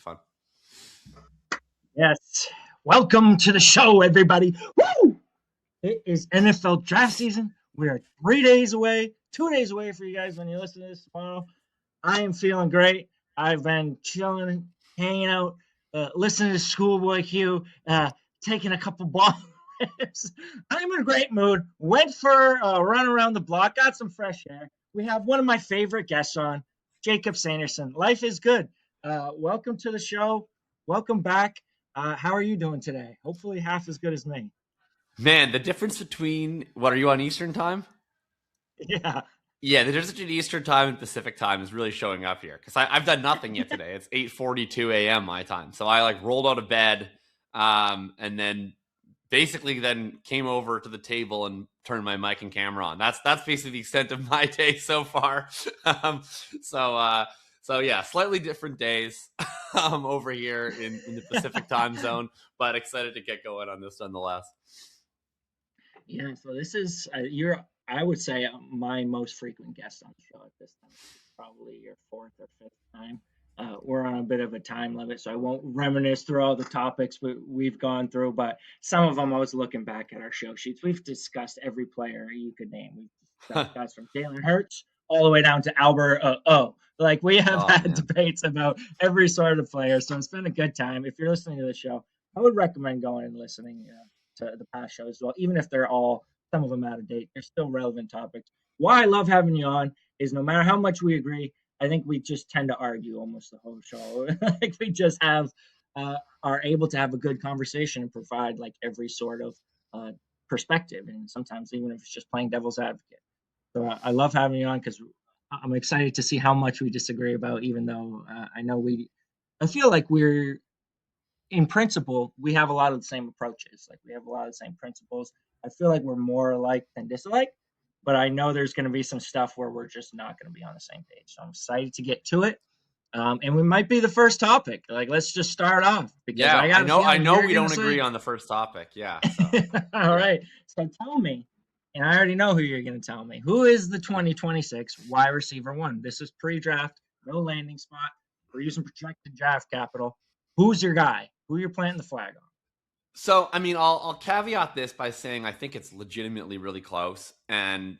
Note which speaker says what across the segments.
Speaker 1: fun.
Speaker 2: Yes. Welcome to the show, everybody. Woo! It is NFL draft season. We are 3 days away, 2 days away for you guys when you listen to this tomorrow. I am feeling great. I've been chilling, hanging out, listening to Schoolboy Q, taking a couple ball rips. I'm in a great mood. Went for a run around the block, got some fresh air. We have one of my favorite guests on, Jakob Sanderson. Life is good. Welcome to the show. Welcome back. How are you doing today? Hopefully half as good as me.
Speaker 1: Man, the difference between, what are you on Eastern time?
Speaker 2: Yeah.
Speaker 1: Yeah, the difference between Eastern time and Pacific time is really showing up here because I've done nothing yet today. It's 8:42 a.m. my time. So I rolled out of bed and then basically then came over to the table and turned my mic and camera on. That's basically the extent of my day so far. So yeah, slightly different days over here in the Pacific time zone, but excited to get going on this nonetheless.
Speaker 2: Yeah, so this is I would say my most frequent guest on the show at this time. Probably your fourth or fifth time. We're on a bit of a time limit, so I won't reminisce through all the topics we've gone through, but some of them I was looking back at our show sheets. We've discussed every player you could name. We've discussed guys from Jalen Hurts all the way down to Albert O. Like we have had debates about every sort of player, so it's been a good time. If you're listening to the show, I would recommend going and listening to the past shows as well, even if they're all some of them out of date. They're still relevant topics. Why I love having you on is no matter how much we agree, I think we just tend to argue almost the whole show. Like we just have are able to have a good conversation and provide like every sort of perspective, and sometimes even if it's just playing devil's advocate. So I love having you on because I'm excited to see how much we disagree about. Even though I feel like we're in principle, we have a lot of the same approaches. Like we have a lot of the same principles. I feel like we're more alike than dislike, but I know there's going to be some stuff where we're just not going to be on the same page. So I'm excited to get to it. And we might be the first topic. Like, let's just start off.
Speaker 1: Because yeah, I know we don't agree on the first topic. Yeah. So.
Speaker 2: All right. So tell me, and I already know who you're going to tell me. Who is the 2026 wide receiver one? This is pre-draft, no landing spot. We're using projected draft capital. Who's your guy? Who you're planting the flag on?
Speaker 1: So, I mean, I'll caveat this by saying I think it's legitimately really close. And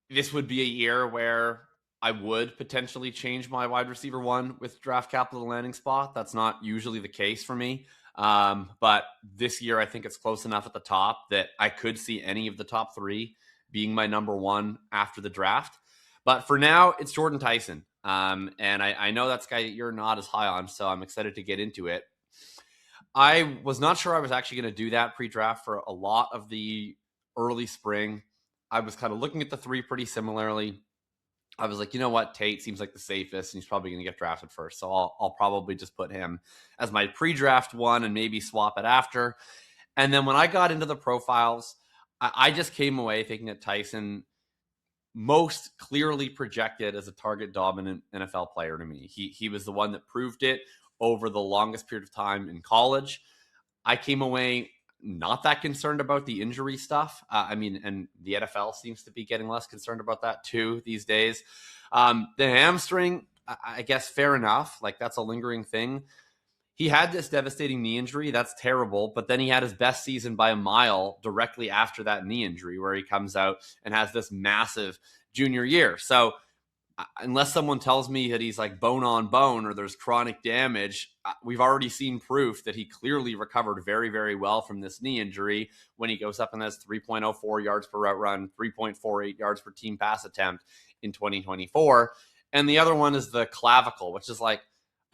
Speaker 1: this would be a year where I would potentially change my wide receiver one with draft capital landing spot. That's not usually the case for me. But this year, I think it's close enough at the top that I could see any of the top three being my number one after the draft. But for now, it's Jordan Tyson. And I know that's a guy that you're not as high on, so I'm excited to get into it. I was not sure I was actually going to do that pre-draft for a lot of the early spring. I was kind of looking at the three pretty similarly. I was like, you know what? Tate seems like the safest, and he's probably going to get drafted first. So I'll probably just put him as my pre-draft one and maybe swap it after. And then when I got into the profiles, I just came away thinking that Tyson most clearly projected as a target dominant NFL player to me. He was the one that proved it over the longest period of time in college. I came away not that concerned about the injury stuff. And the NFL seems to be getting less concerned about that too these days. The hamstring, I guess, fair enough. Like that's a lingering thing. He had this devastating knee injury. That's terrible. But then he had his best season by a mile directly after that knee injury where he comes out and has this massive junior year. So unless someone tells me that he's like bone on bone or there's chronic damage, we've already seen proof that he clearly recovered very, very well from this knee injury when he goes up and has 3.04 yards per route run, 3.48 yards per team pass attempt in 2024. And the other one is the clavicle, which is like,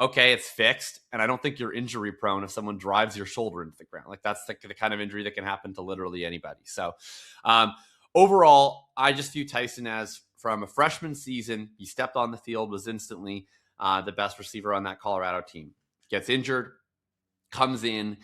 Speaker 1: okay, it's fixed. And I don't think you're injury prone if someone drives your shoulder into the ground. Like that's the kind of injury that can happen to literally anybody. So overall, I just view Tyson as, from a freshman season, he stepped on the field, was instantly the best receiver on that Colorado team. Gets injured, comes in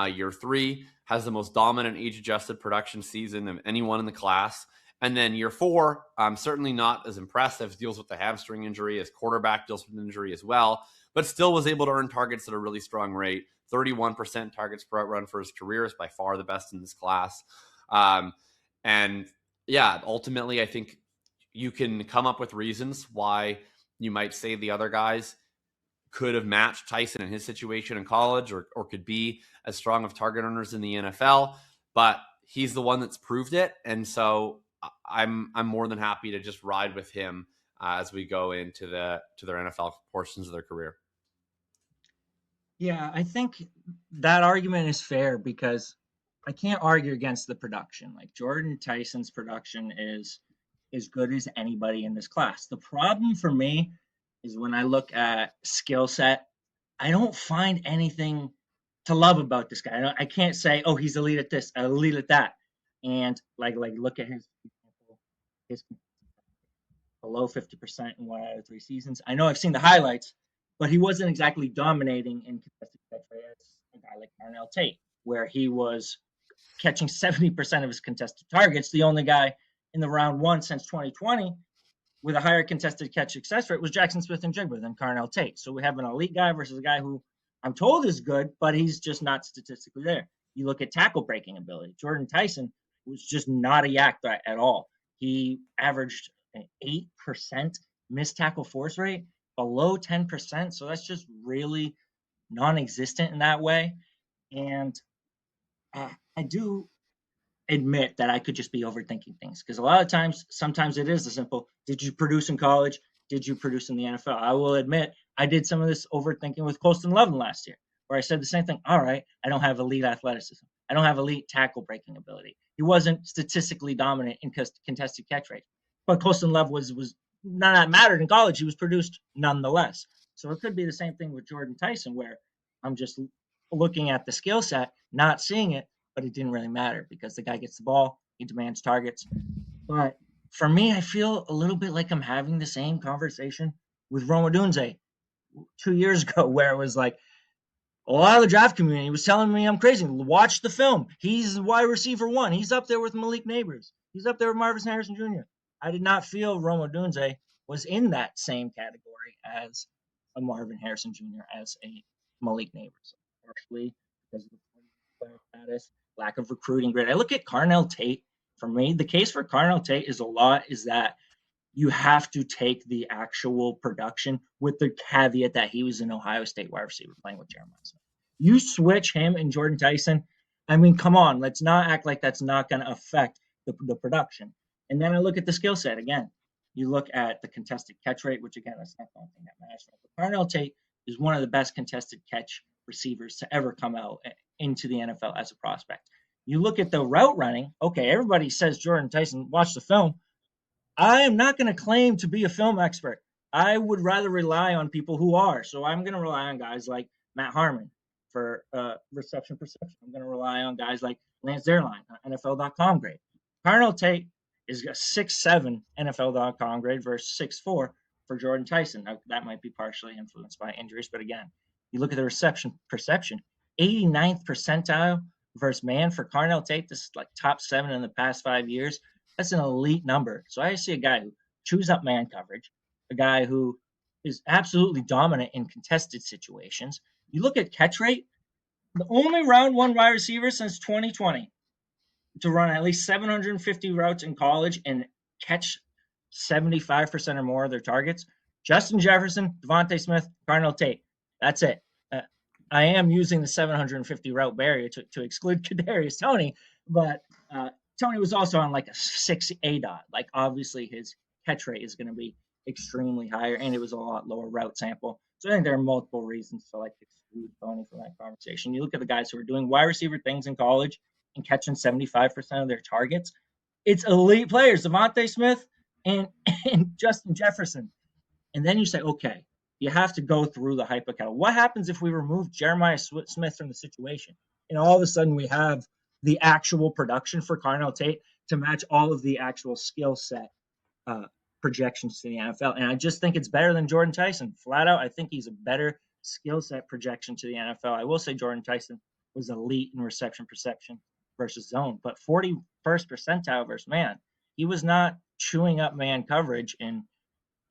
Speaker 1: year three, has the most dominant age-adjusted production season of anyone in the class. And then year four, certainly not as impressive, deals with the hamstring injury. His quarterback deals with an injury as well, but still was able to earn targets at a really strong rate. 31% targets per outrun for his career is by far the best in this class. And yeah, ultimately, I think you can come up with reasons why you might say the other guys could have matched Tyson in his situation in college, or could be as strong of target earners in the NFL. But he's the one that's proved it, and so I'm more than happy to just ride with him as we go into their NFL portions of their career.
Speaker 2: Yeah, I think that argument is fair because I can't argue against the production. Like Jordan Tyson's production is as good as anybody in this class. The problem for me is when I look at skill set, I don't find anything to love about this guy. I can't say, oh, he's elite at this, elite at that, and like look at his below 50% in 1 out of 3 seasons. I know I've seen the highlights, but he wasn't exactly dominating in contested catch rate as a guy like Carnell Tate, where he was catching 70% of his contested targets. The only guy in the round one since 2020 with a higher contested catch success rate was Jackson Smith-Njigba than Carnell Tate. So we have an elite guy versus a guy who I'm told is good, but he's just not statistically there. You look at tackle breaking ability. Jordan Tyson was just not a yak threat at all. He averaged an 8% missed tackle force rate, below 10%. So that's just really non-existent in that way. And I do admit that I could just be overthinking things because a lot of times, sometimes it is the simple, did you produce in college? Did you produce in the NFL? I will admit I did some of this overthinking with Colston Loveland last year, where I said the same thing. All right, I don't have elite athleticism. I don't have elite tackle breaking ability. He wasn't statistically dominant in contested catch rate, but Colston Love was none of that mattered in college. He was produced nonetheless. So it could be the same thing with Jordan Tyson, where I'm just looking at the skill set, not seeing it, but it didn't really matter because the guy gets the ball, he demands targets. But for me, I feel a little bit like I'm having the same conversation with Rome Odunze 2 years ago, where it was like a lot of the draft community was telling me I'm crazy. Watch the film. He's wide receiver one. He's up there with Malik Neighbors. He's up there with Marvin Harrison Jr. I did not feel Rome Odunze was in that same category as a Marvin Harrison Jr., as a Malik Neighbors, partially because of the player status, lack of recruiting grade. I look at Carnell Tate. For me, the case for Carnell Tate is that you have to take the actual production with the caveat that he was an Ohio State wide receiver playing with Jeremiah Smith. You switch him and Jordan Tyson, I mean, come on, let's not act like that's not going to affect the production. And then I look at the skill set again. You look at the contested catch rate, which again, that's not the only thing that matters. But Carnell Tate is one of the best contested catch receivers to ever come out into the NFL as a prospect. You look at the route running. Okay, everybody says Jordan Tyson. Watch the film. I am not going to claim to be a film expert. I would rather rely on people who are. So I'm going to rely on guys like Matt Harmon for reception perception. I'm going to rely on guys like Lance Zierlein, NFL.com grade. Carnell Tate is a 6'7" NFL.com grade versus 6'4" for Jordan Tyson. Now, that might be partially influenced by injuries, but again, you look at the reception perception, 89th percentile versus man for Carnell Tate. This is like top 7 in the past 5 years. That's an elite number. So I see a guy who chews up man coverage, a guy who is absolutely dominant in contested situations. You look at catch rate, the only round one wide receiver since 2020 to run at least 750 routes in college and catch 75% or more of their targets, Justin Jefferson, Devontae Smith, Carnell Tate. That's it. I am using the 750 route barrier to exclude Kadarius Toney, but Toney was also on like a 6 ADOT. Like obviously his catch rate is going to be extremely higher, and it was a lot lower route sample. So I think there are multiple reasons to like exclude Toney from that conversation. You look at the guys who are doing wide receiver things in college and catching 75% of their targets. It's elite players, Devontae Smith and Justin Jefferson. And then you say, okay, you have to go through the hypothetical. What happens if we remove Jeremiah Smith from the situation? And all of a sudden we have the actual production for Carnell Tate to match all of the actual skill set projections to the NFL. And I just think it's better than Jordan Tyson. Flat out, I think he's a better skill set projection to the NFL. I will say Jordan Tyson was elite in reception perception versus zone, but 41st percentile versus man. He was not chewing up man coverage in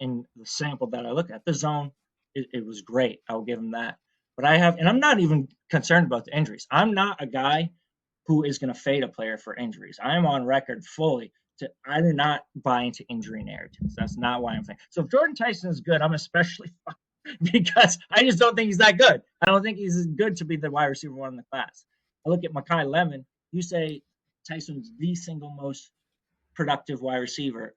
Speaker 2: the sample that I look at. The zone, it was great. I'll give him that. But I'm not even concerned about the injuries. I'm not a guy who is going to fade a player for injuries. I am on record fully I do not buy into injury narratives. That's not why I'm saying. So if Jordan Tyson is good, I'm especially because I just don't think he's that good. I don't think he's as good to be the wide receiver one in the class. I look at Makai Lemon. You say Tyson's the single most productive wide receiver.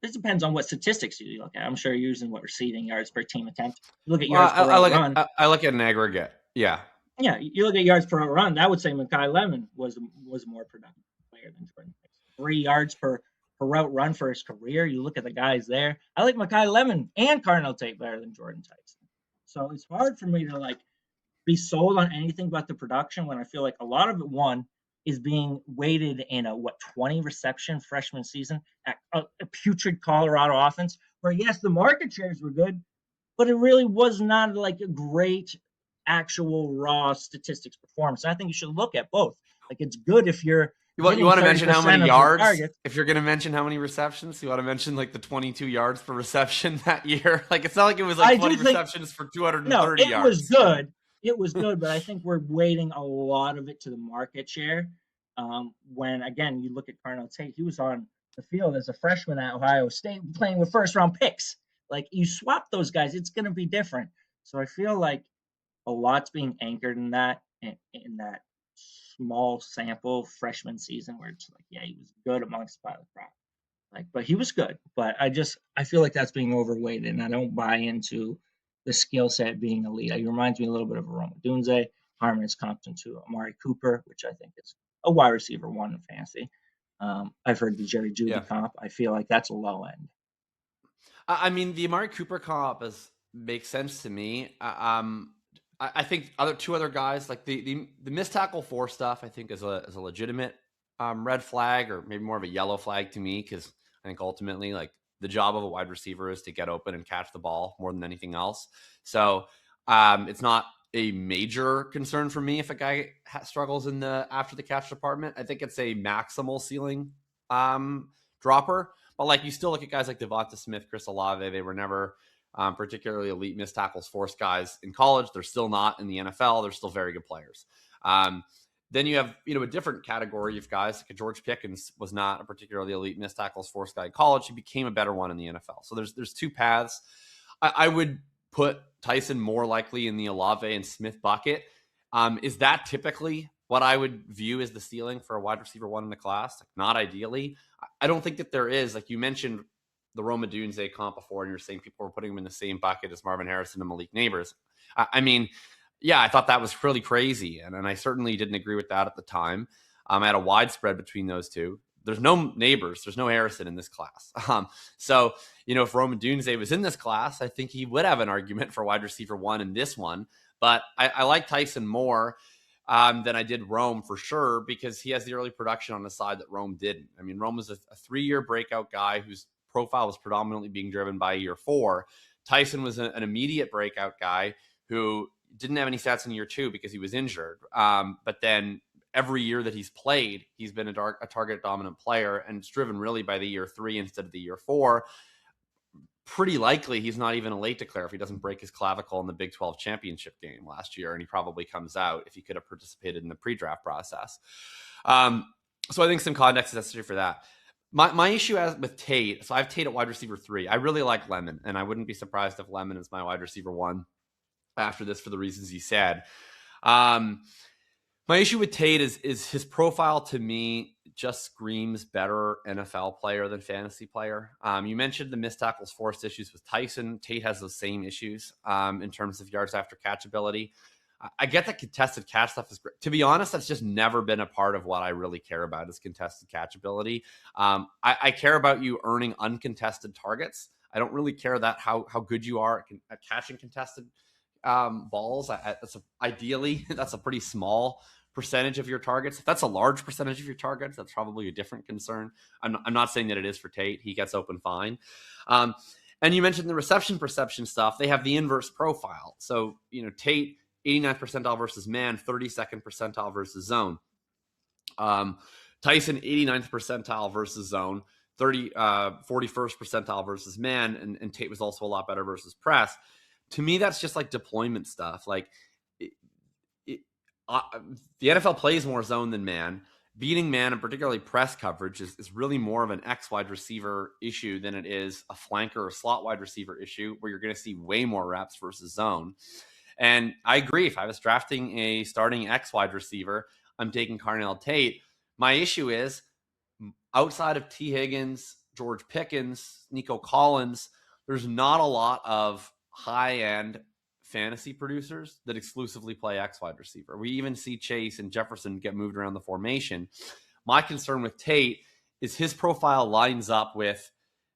Speaker 2: This depends on what statistics you look at. I'm sure you're using what receiving yards per team attempt. You look at
Speaker 1: Well,
Speaker 2: yards per route run.
Speaker 1: I look at an aggregate. Yeah.
Speaker 2: Yeah, you look at yards per route run. That would say Makai Lemon was a more productive player than Jordan Hicks. 3 yards per route run for his career. You look at the guys there. I like Makai Lemon and Cardinal Tate better than Jordan Tyson. So it's hard for me to like be sold on anything but the production when I feel like a lot of it, one, is being weighted in a 20 reception freshman season at a putrid Colorado offense where yes, the market shares were good, but it really was not like a great actual raw statistics performance. And I think you should look at both. Like it's good if you're
Speaker 1: You want to mention how many yards?
Speaker 2: Targets.
Speaker 1: If you're going to mention how many receptions, you want to mention like the 22 yards per reception that year. Like it's not like it was like 20 receptions for 230 yards.
Speaker 2: No, it was good. It was good, but I think we're weighting a lot of it to the market share. When again, you look at Cardinal Tate, he was on the field as a freshman at Ohio State playing with first round picks. Like you swap those guys, it's going to be different. So I feel like a lot's being anchored in that small sample freshman season where it's like, yeah, he was good amongst the crowd. Like, but he was good. But I feel like that's being overweighted, and I don't buy into the skill set being elite. It reminds me a little bit of Roma Dunze. Harmon is competent to Amari Cooper, which I think is a wide receiver one in fantasy. I've heard the Jerry Jeudy comp. I feel like that's a low end.
Speaker 1: I mean, the Amari Cooper comp makes sense to me. I think two other guys like the missed tackle for stuff. I think is a legitimate red flag, or maybe more of a yellow flag to me, because I think ultimately like the job of a wide receiver is to get open and catch the ball more than anything else. So it's not a major concern for me if a guy struggles in the after the catch department. I think it's a maximal ceiling dropper. But like you still look at guys like Devonta Smith, Chris Olave. They were never particularly elite missed tackles force guys in college. They're still not in the NFL. They're still very good players. Then you have, a different category of guys. Like George Pickens was not a particularly elite missed tackles force guy in college. He became a better one in the NFL. So there's two paths. I would put Tyson more likely in the Olave and Smith bucket. Is that typically what I would view as the ceiling for a wide receiver one in the class? Like, not ideally. I don't think that there is. Like you mentioned the Roma Dunze comp before, and you're saying people were putting him in the same bucket as Marvin Harrison and Malik Neighbors. I mean, yeah, I thought that was really crazy, and I certainly didn't agree with that at the time. I had a widespread between those two. There's no Neighbors, there's no Harrison in this class. So, if Roma Dunze was in this class, I think he would have an argument for wide receiver one in this one. But I like Tyson more than I did Rome for sure, because he has the early production on the side that Rome didn't. I mean, Rome was a 3-year breakout guy whose profile was predominantly being driven by year 4. Tyson was an immediate breakout guy who didn't have any stats in year 2 because he was injured. But then every year that he's played, he's been a target dominant player, and it's driven really by the year 3 instead of the year 4. Pretty likely he's not even a late declare if he doesn't break his clavicle in the Big 12 championship game last year, and he probably comes out if he could have participated in the pre-draft process. So I think some context is necessary for that. My issue with Tate, so I have Tate at wide receiver 3. I really like Lemon, and I wouldn't be surprised if Lemon is my wide receiver 1 after this for the reasons he said. My issue with Tate is his profile to me just screams better NFL player than fantasy player. You mentioned the missed tackles forced issues with Tyson. Tate has those same issues in terms of yards after catch ability. I get that contested catch stuff is great. To be honest, that's just never been a part of what I really care about is contested catch ability. I care about you earning uncontested targets. I don't really care that how good you are at catching contested balls. Ideally, that's a pretty small percentage of your targets. If that's a large percentage of your targets, that's probably a different concern. I'm not saying that it is for Tate. He gets open fine. And you mentioned the reception perception stuff. They have the inverse profile. So, Tate, 89th percentile versus man, 32nd percentile versus zone. Tyson, 89th percentile versus zone, 41st percentile versus man, and Tate was also a lot better versus press. To me, that's just like deployment stuff. Like the NFL plays more zone than man, beating man and particularly press coverage is really more of an X wide receiver issue than it is a flanker or slot wide receiver issue, where you're going to see way more reps versus zone. And I agree. If I was drafting a starting X wide receiver, I'm taking Carnell Tate. My issue is, outside of T. Higgins, George Pickens, Nico Collins, there's not a lot of high-end fantasy producers that exclusively play X wide receiver. We even see Chase and Jefferson get moved around the formation. My concern with Tate is his profile lines up with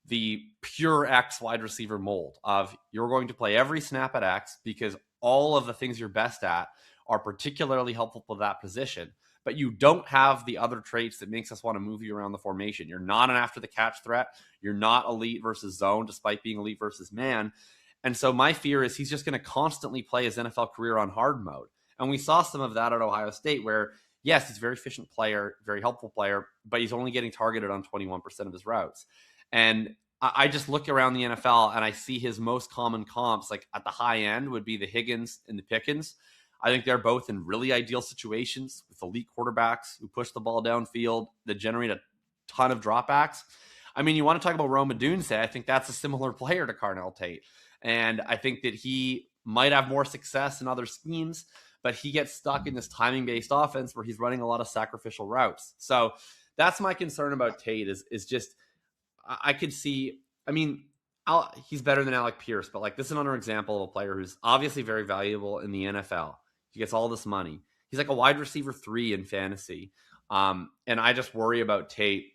Speaker 1: the pure X wide receiver mold of, you're going to play every snap at X because all of the things you're best at are particularly helpful for that position, but you don't have the other traits that makes us want to move you around the formation. You're not an after the catch threat. You're not elite versus zone, despite being elite versus man. And so my fear is he's just going to constantly play his NFL career on hard mode. And we saw some of that at Ohio State, where, yes, he's a very efficient player, very helpful player, but he's only getting targeted on 21% of his routes. And I just look around the NFL and I see his most common comps, like at the high end, would be the Higgins and the Pickens. I think they're both in really ideal situations with elite quarterbacks who push the ball downfield, that generate a ton of dropbacks. I mean, you want to talk about Rome Odunze, I think that's a similar player to Carnell Tate. And I think that he might have more success in other schemes, but he gets stuck in this timing-based offense where he's running a lot of sacrificial routes. So that's my concern about Tate is just, I could see, I mean, he's better than Alec Pierce, but like, this is another example of a player who's obviously very valuable in the NFL. He gets all this money. He's like a wide receiver 3 in fantasy. And I just worry about Tate,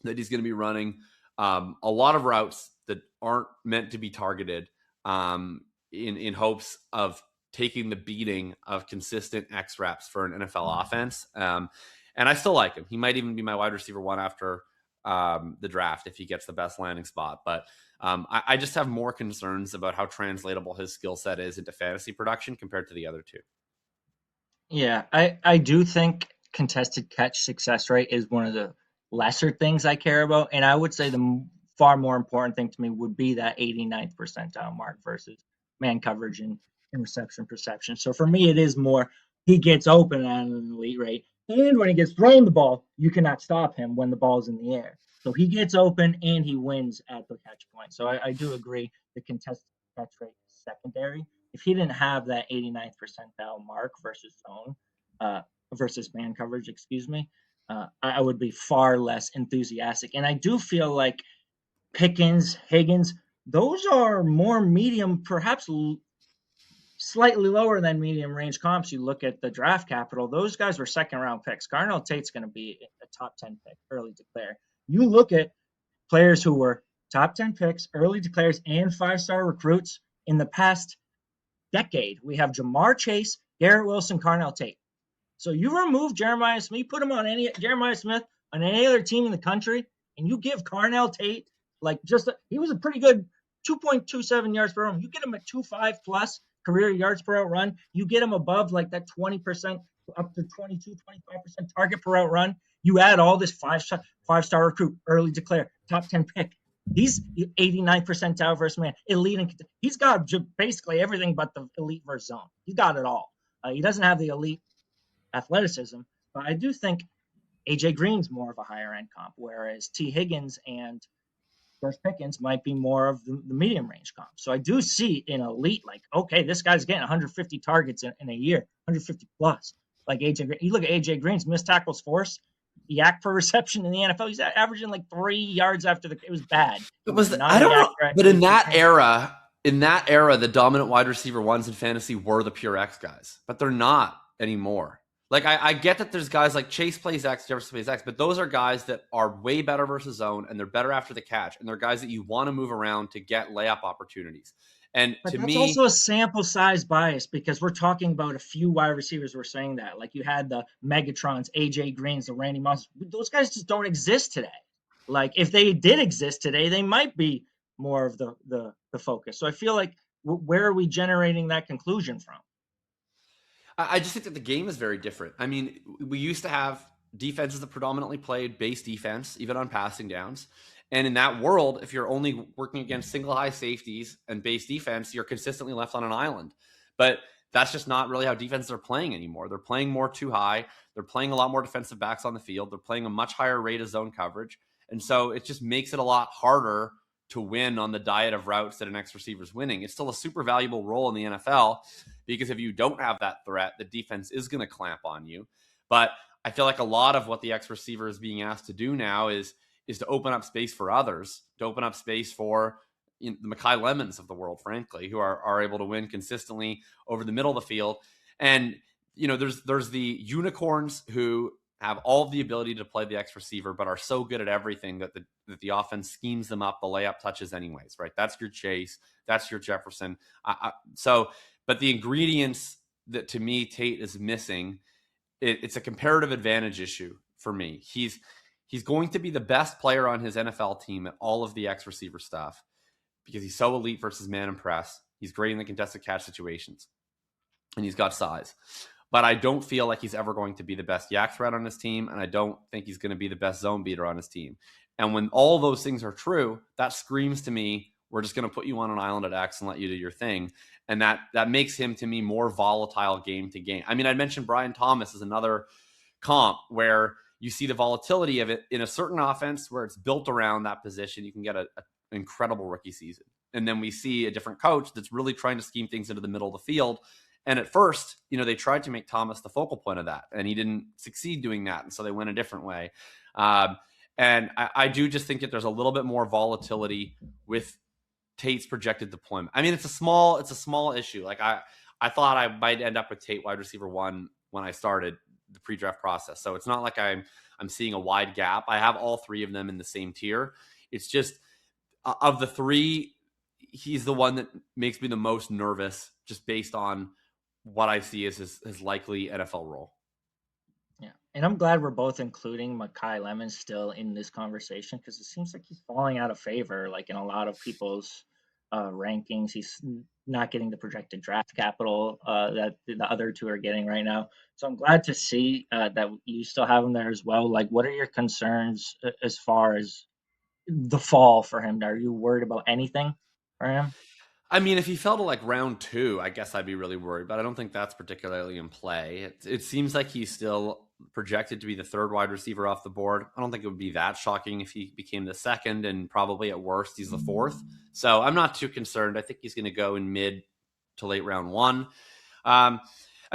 Speaker 1: that he's going to be running a lot of routes that aren't meant to be targeted, in hopes of taking the beating of consistent X reps for an NFL offense. And I still like him. He might even be my wide receiver 1 after the draft if he gets the best landing spot. But I just have more concerns about how translatable his skill set is into fantasy production compared to the other two.
Speaker 2: Yeah, I do think contested catch success rate is one of the lesser things I care about. And I would say the far more important thing to me would be that 89th percentile mark versus man coverage and interception perception. So for me, it is more he gets open at an elite rate. And when he gets thrown the ball, you cannot stop him when the ball's in the air. So he gets open and he wins at the catch point. So I do agree the contested catch rate is secondary. If he didn't have that 89th percentile mark versus zone, versus man coverage, excuse me, I would be far less enthusiastic. And I do feel like Pickens, Higgins, those are more medium, perhaps slightly lower than medium range comps. You look at the draft capital, those guys were second round picks. Carnell Tate's going to be a top 10 pick, early declare. You look at players who were top 10 picks, early declares, and 5-star recruits in the past decade. We have Jamar Chase, Garrett Wilson, Carnell Tate. So you remove Jeremiah Smith, put him on Jeremiah Smith on any other team in the country, and you give Carnell Tate he was a pretty good 2.27 yards per run. You get him at 2.5 plus career yards per out run. You get him above like that 20% up to 22, 25% target per out run. You add all this five-star recruit, early declare, top 10 pick. He's 89th percentile versus man, elite. He's got basically everything but the elite versus zone. He's got it all. He doesn't have the elite athleticism, but I do think AJ Green's more of a higher end comp, whereas T. Higgins and George Pickens might be more of the medium range comp. So I do see an elite, like, okay, this guy's getting 150 targets in a year, 150 plus. Like AJ Green, you look at AJ Green's missed tackles force, yak per reception in the NFL. He's averaging like 3 yards after it was bad.
Speaker 1: I don't know, but in that era, the dominant wide receiver 1s in fantasy were the pure X guys, but they're not anymore. Like, I get that there's guys like Chase plays X, Jefferson plays X, but those are guys that are way better versus zone, and they're better after the catch, and they're guys that you want to move around to get layup opportunities. And
Speaker 2: but
Speaker 1: to
Speaker 2: that's
Speaker 1: me,
Speaker 2: also a sample size bias, because we're talking about a few wide receivers. We're saying that, like, you had the Megatrons, AJ Greens, the Randy Moss. Those guys just don't exist today. Like, if they did exist today, they might be more of the focus. So I feel like, where are we generating that conclusion from?
Speaker 1: I just think that the game is very different. I mean, we used to have defenses that predominantly played base defense, even on passing downs. And in that world, if you're only working against single high safeties and base defense, you're consistently left on an island. But that's just not really how defenses are playing anymore. They're playing more too high. They're playing a lot more defensive backs on the field. They're playing a much higher rate of zone coverage. And so it just makes it a lot harder to win on the diet of routes that an X receiver is winning. It's still a super valuable role in the NFL because if you don't have that threat, the defense is going to clamp on you. But I feel like a lot of what the X receiver is being asked to do now is to open up space for others, to open up space for the Makai Lemons of the world, frankly, who are able to win consistently over the middle of the field. And, there's the unicorns who have all of the ability to play the X receiver, but are so good at everything that the offense schemes them up the layup touches anyways, right? That's your Chase. That's your Jefferson. But the ingredients that to me Tate is missing, it's a comparative advantage issue for me. He's going to be the best player on his NFL team at all of the X receiver stuff because he's so elite versus man and press. He's great in the contested catch situations, and he's got size. But I don't feel like he's ever going to be the best yak threat on his team, and I don't think he's going to be the best zone beater on his team. And when all those things are true, that screams to me, we're just going to put you on an island at X and let you do your thing. And that makes him, to me, more volatile game to game. I mean, I mentioned Brian Thomas as another comp where you see the volatility of it in a certain offense where it's built around that position. You can get an incredible rookie season. And then we see a different coach that's really trying to scheme things into the middle of the field. And at first, they tried to make Thomas the focal point of that, and he didn't succeed doing that. And so they went a different way. And I do just think that there's a little bit more volatility with Tate's projected deployment. I mean, it's a small issue. Like I thought I might end up with Tate wide receiver 1 when I started the pre-draft process. So it's not like I'm seeing a wide gap. I have all 3 of them in the same tier. It's just of the 3, he's the one that makes me the most nervous just based on what I see as his likely NFL role.
Speaker 2: Yeah. And I'm glad we're both including Makai Lemon still in this conversation because it seems like he's falling out of favor, like in a lot of people's rankings. He's not getting the projected draft capital that the other 2 are getting right now. So I'm glad to see that you still have him there as well. Like, what are your concerns as far as the fall for him? Are you worried about anything for him?
Speaker 1: I mean, if he fell to like round 2, I guess I'd be really worried, but I don't think that's particularly in play. It seems like he's still projected to be the 3rd wide receiver off the board. I don't think it would be that shocking if he became the 2nd, and probably at worst he's the 4th. So I'm not too concerned. I think he's going to go in mid to late round 1. I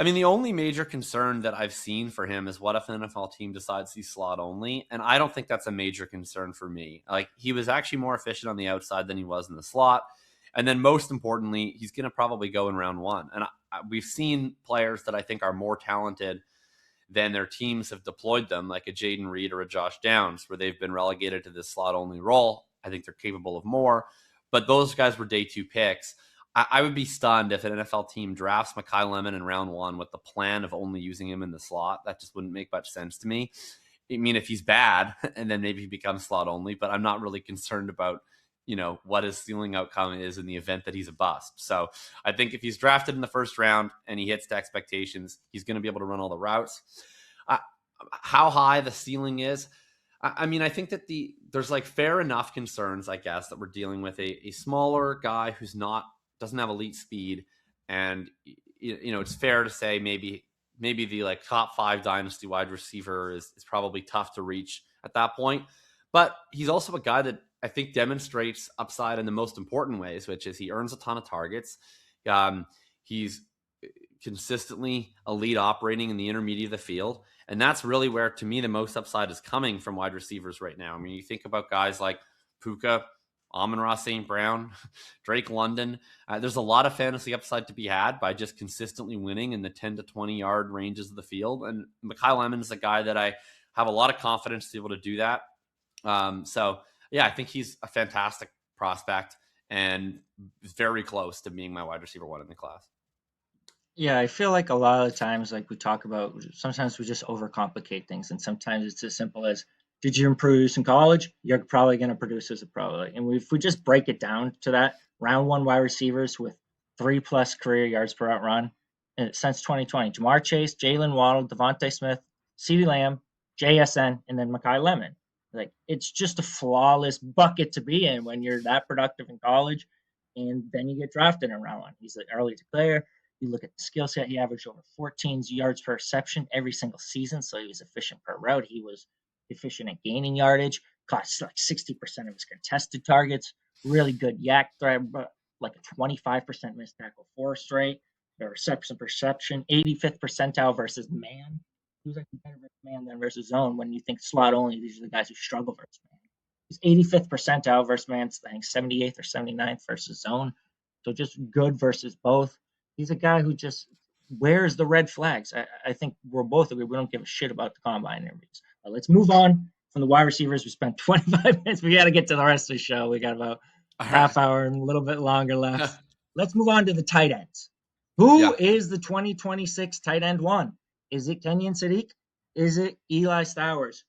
Speaker 1: mean, the only major concern that I've seen for him is what if an NFL team decides he's slot only? And I don't think that's a major concern for me. Like, he was actually more efficient on the outside than he was in the slot. And then most importantly, he's going to probably go in round 1. And we've seen players that I think are more talented than their teams have deployed them, like a Jaden Reed or a Josh Downs, where they've been relegated to this slot-only role. I think they're capable of more. But those guys were day 2 picks. I would be stunned if an NFL team drafts Makai Lemon in round 1 with the plan of only using him in the slot. That just wouldn't make much sense to me. I mean, if he's bad, and then maybe he becomes slot only, but I'm not really concerned about what his ceiling outcome is in the event that he's a bust. So I think if he's drafted in the 1st round and he hits the expectations, he's going to be able to run all the routes. How high the ceiling is, I mean, I think that there's like fair enough concerns, I guess, that we're dealing with a smaller guy who's doesn't have elite speed. And, it's fair to say maybe the like top 5 dynasty wide receiver is probably tough to reach at that point. But he's also a guy that I think demonstrates upside in the most important ways, which is he earns a ton of targets. He's consistently elite operating in the intermediate of the field. And that's really where, to me, the most upside is coming from wide receivers right now. I mean, you think about guys like Puka, Amon-Ra St. Brown, Drake London. There's a lot of fantasy upside to be had by just consistently winning in the 10 to 20-yard ranges of the field. And Makai Lemon is a guy that I have a lot of confidence to be able to do that. So, yeah, I think he's a fantastic prospect and very close to being my wide receiver 1 in the class.
Speaker 2: Yeah, I feel like a lot of the times, like we talk about, sometimes we just overcomplicate things, and sometimes it's as simple as, did you improve in college? You're probably going to produce as a pro. And if we just break it down to that, round 1 wide receivers with 3+ career yards per route run since 2020, Jamar Chase, Jalen Waddle, Devontae Smith, CeeDee Lamb, JSN, and then Makai Lemon. Like, it's just a flawless bucket to be in when you're that productive in college, and then you get drafted in round 1. He's an early declare. You look at the skill set, he averaged over 14 yards per reception every single season, so he was efficient per route. He was efficient at gaining yardage, caught like 60% of his contested targets, really good yak threat, like a 25% missed tackle force rate, the reception perception, 85th percentile versus man. He was actually better versus man than versus zone. When you think slot only, these are the guys who struggle versus man. He's 85th percentile versus man, I think 78th or 79th versus zone. So just good versus both. He's a guy who just wears the red flags. I think we're both agree we don't give a shit about the combine interviews. Let's move on from the wide receivers. We spent 25 minutes. We got to get to the rest of the show. We got about half hour and a little bit longer left. Let's move on to the tight ends. Who is the 2026 tight end one? Is it Kenyon Sadiq? Is it Eli Stowers?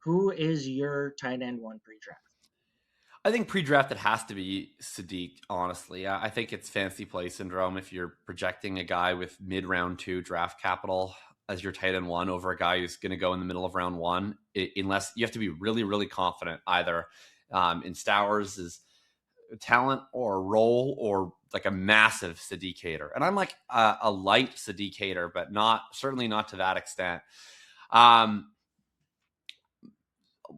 Speaker 2: Who is your tight end one pre-draft?
Speaker 1: I think pre-draft it has to be Sadiq, honestly. I think it's fancy play syndrome if you're projecting a guy with mid-round 2 draft capital as your tight end one over a guy who's going to go in the middle of round 1, unless you have to be really, really confident either in Stowers' talent or role or like a massive Sadiq hater. And I'm like a light Sadiq hater, but certainly not to that extent. We'll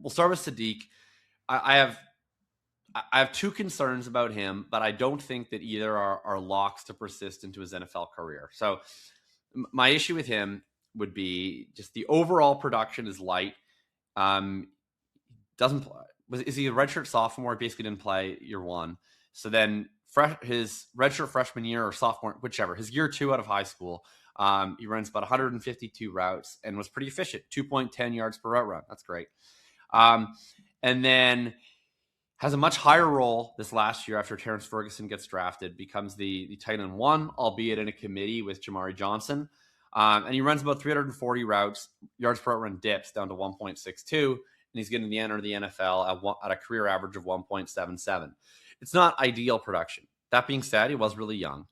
Speaker 1: start with Sadiq. I have 2 concerns about him, but I don't think that either are locks to persist into his NFL career. So my issue with him would be just the overall production is light. Doesn't play. Is he a redshirt sophomore? Basically didn't play year 1. So then his redshirt freshman year or sophomore, whichever, his year 2 out of high school, he runs about 152 routes and was pretty efficient, 2.10 yards per route run. That's great. And then has a much higher role this last year after Terrence Ferguson gets drafted, becomes the tight end one, albeit in a committee with Jamari Johnson. And he runs about 340 routes, yards per route run dips down to 1.62, and he's going to enter the NFL at a career average of 1.77. It's not ideal production. That being said, he was really young.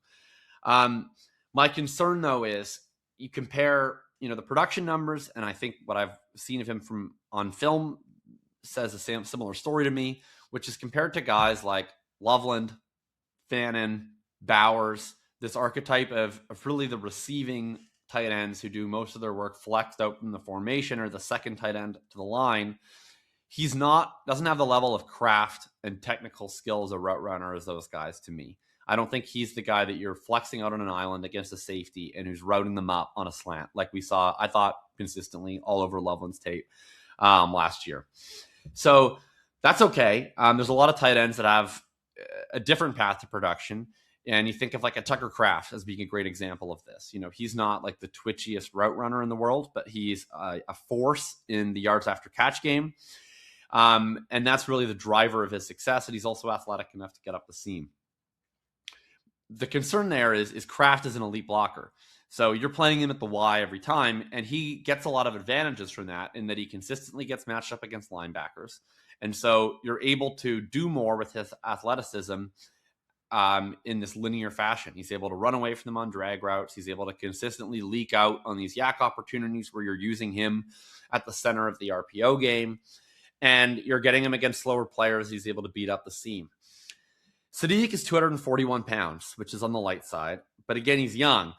Speaker 1: My concern, though, is you compare, the production numbers, and I think what I've seen of him on film says a similar story to me, which is compared to guys like Loveland, Fannin, Bowers, this archetype of really the receiving tight ends who do most of their work flexed out from the formation or the second tight end to the line. Doesn't have the level of craft and technical skill as a route runner as those guys to me. I don't think he's the guy that you're flexing out on an island against a safety and who's routing them up on a slant like we saw, I thought, consistently all over Loveland's tape last year. So that's okay. There's a lot of tight ends that have a different path to production. And you think of like a Tucker Kraft as being a great example of this. He's not like the twitchiest route runner in the world, but he's a force in the yards after catch game. And that's really the driver of his success. And he's also athletic enough to get up the seam. The concern there is Kraft is an elite blocker. So you're playing him at the Y every time, and he gets a lot of advantages from that in that he consistently gets matched up against linebackers. And so you're able to do more with his athleticism in this linear fashion. He's able to run away from them on drag routes. He's able to consistently leak out on these yak opportunities where you're using him at the center of the RPO game. And you're getting him against slower players. He's able to beat up the seam. Sadiq is 241 pounds, which is on the light side. But again, he's young.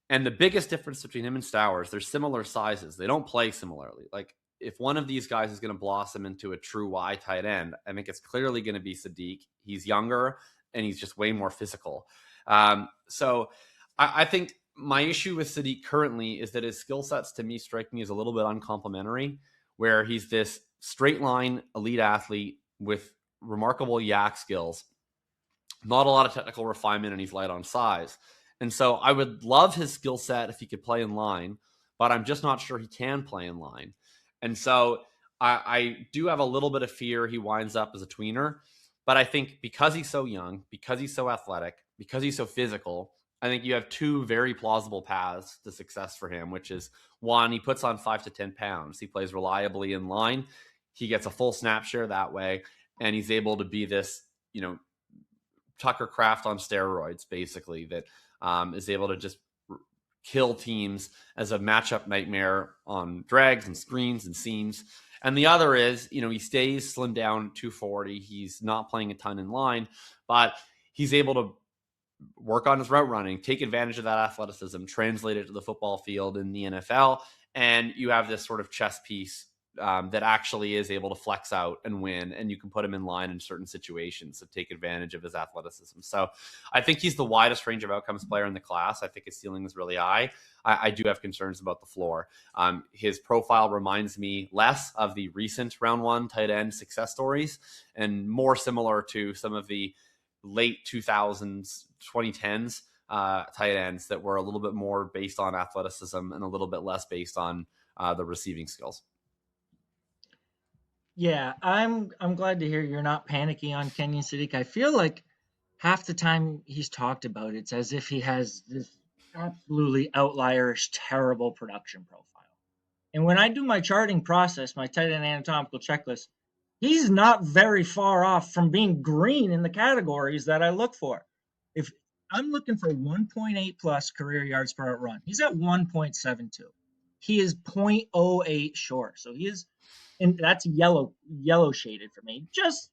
Speaker 1: And the biggest difference between him and Stowers, they're similar sizes. They don't play similarly. Like, if one of these guys is going to blossom into a true Y tight end, I think it's clearly going to be Sadiq. He's younger, and he's just way more physical. So I think my issue with Sadiq currently is that his skill sets, to me, strike me as a little bit uncomplimentary, where he's this straight line elite athlete with remarkable yak skills, not a lot of technical refinement, and he's light on size. And so I would love his skill set if he could play in line, but I'm just not sure he can play in line. And so I do have a little bit of fear he winds up as a tweener. But I think because he's so young, because he's so athletic, because he's so physical, I think you have 2 very plausible paths to success for him, which is, one, he puts on 5 to 10 pounds. He plays reliably in line. He gets a full snap share that way. And he's able to be this, Tucker Kraft on steroids, basically, that is able to just kill teams as a matchup nightmare on drags and screens and seams. And the other is, he stays slimmed down 240. He's not playing a ton in line, but he's able to work on his route running, take advantage of that athleticism, translate it to the football field in the NFL, and you have this sort of chess piece that actually is able to flex out and win, and you can put him in line in certain situations to take advantage of his athleticism. So I think he's the widest range of outcomes player in the class. I think his ceiling is really high. I do have concerns about the floor. His profile reminds me less of the recent round one tight end success stories and more similar to some of the late 2000s, 2010s tight ends that were a little bit more based on athleticism and a little bit less based on the receiving skills.
Speaker 2: Yeah, I'm glad to hear you're not panicky on Kenyon Sadiq. I feel like half the time he's talked about it's as if he has this absolutely outlierish, terrible production profile. And when I do my charting process, my tight end anatomical checklist, he's not very far off from being green in the categories that I look for. If I'm looking for 1.8 plus career yards per out run, he's at 1.72. He is 0.08 short. So he is, and that's yellow shaded for me, just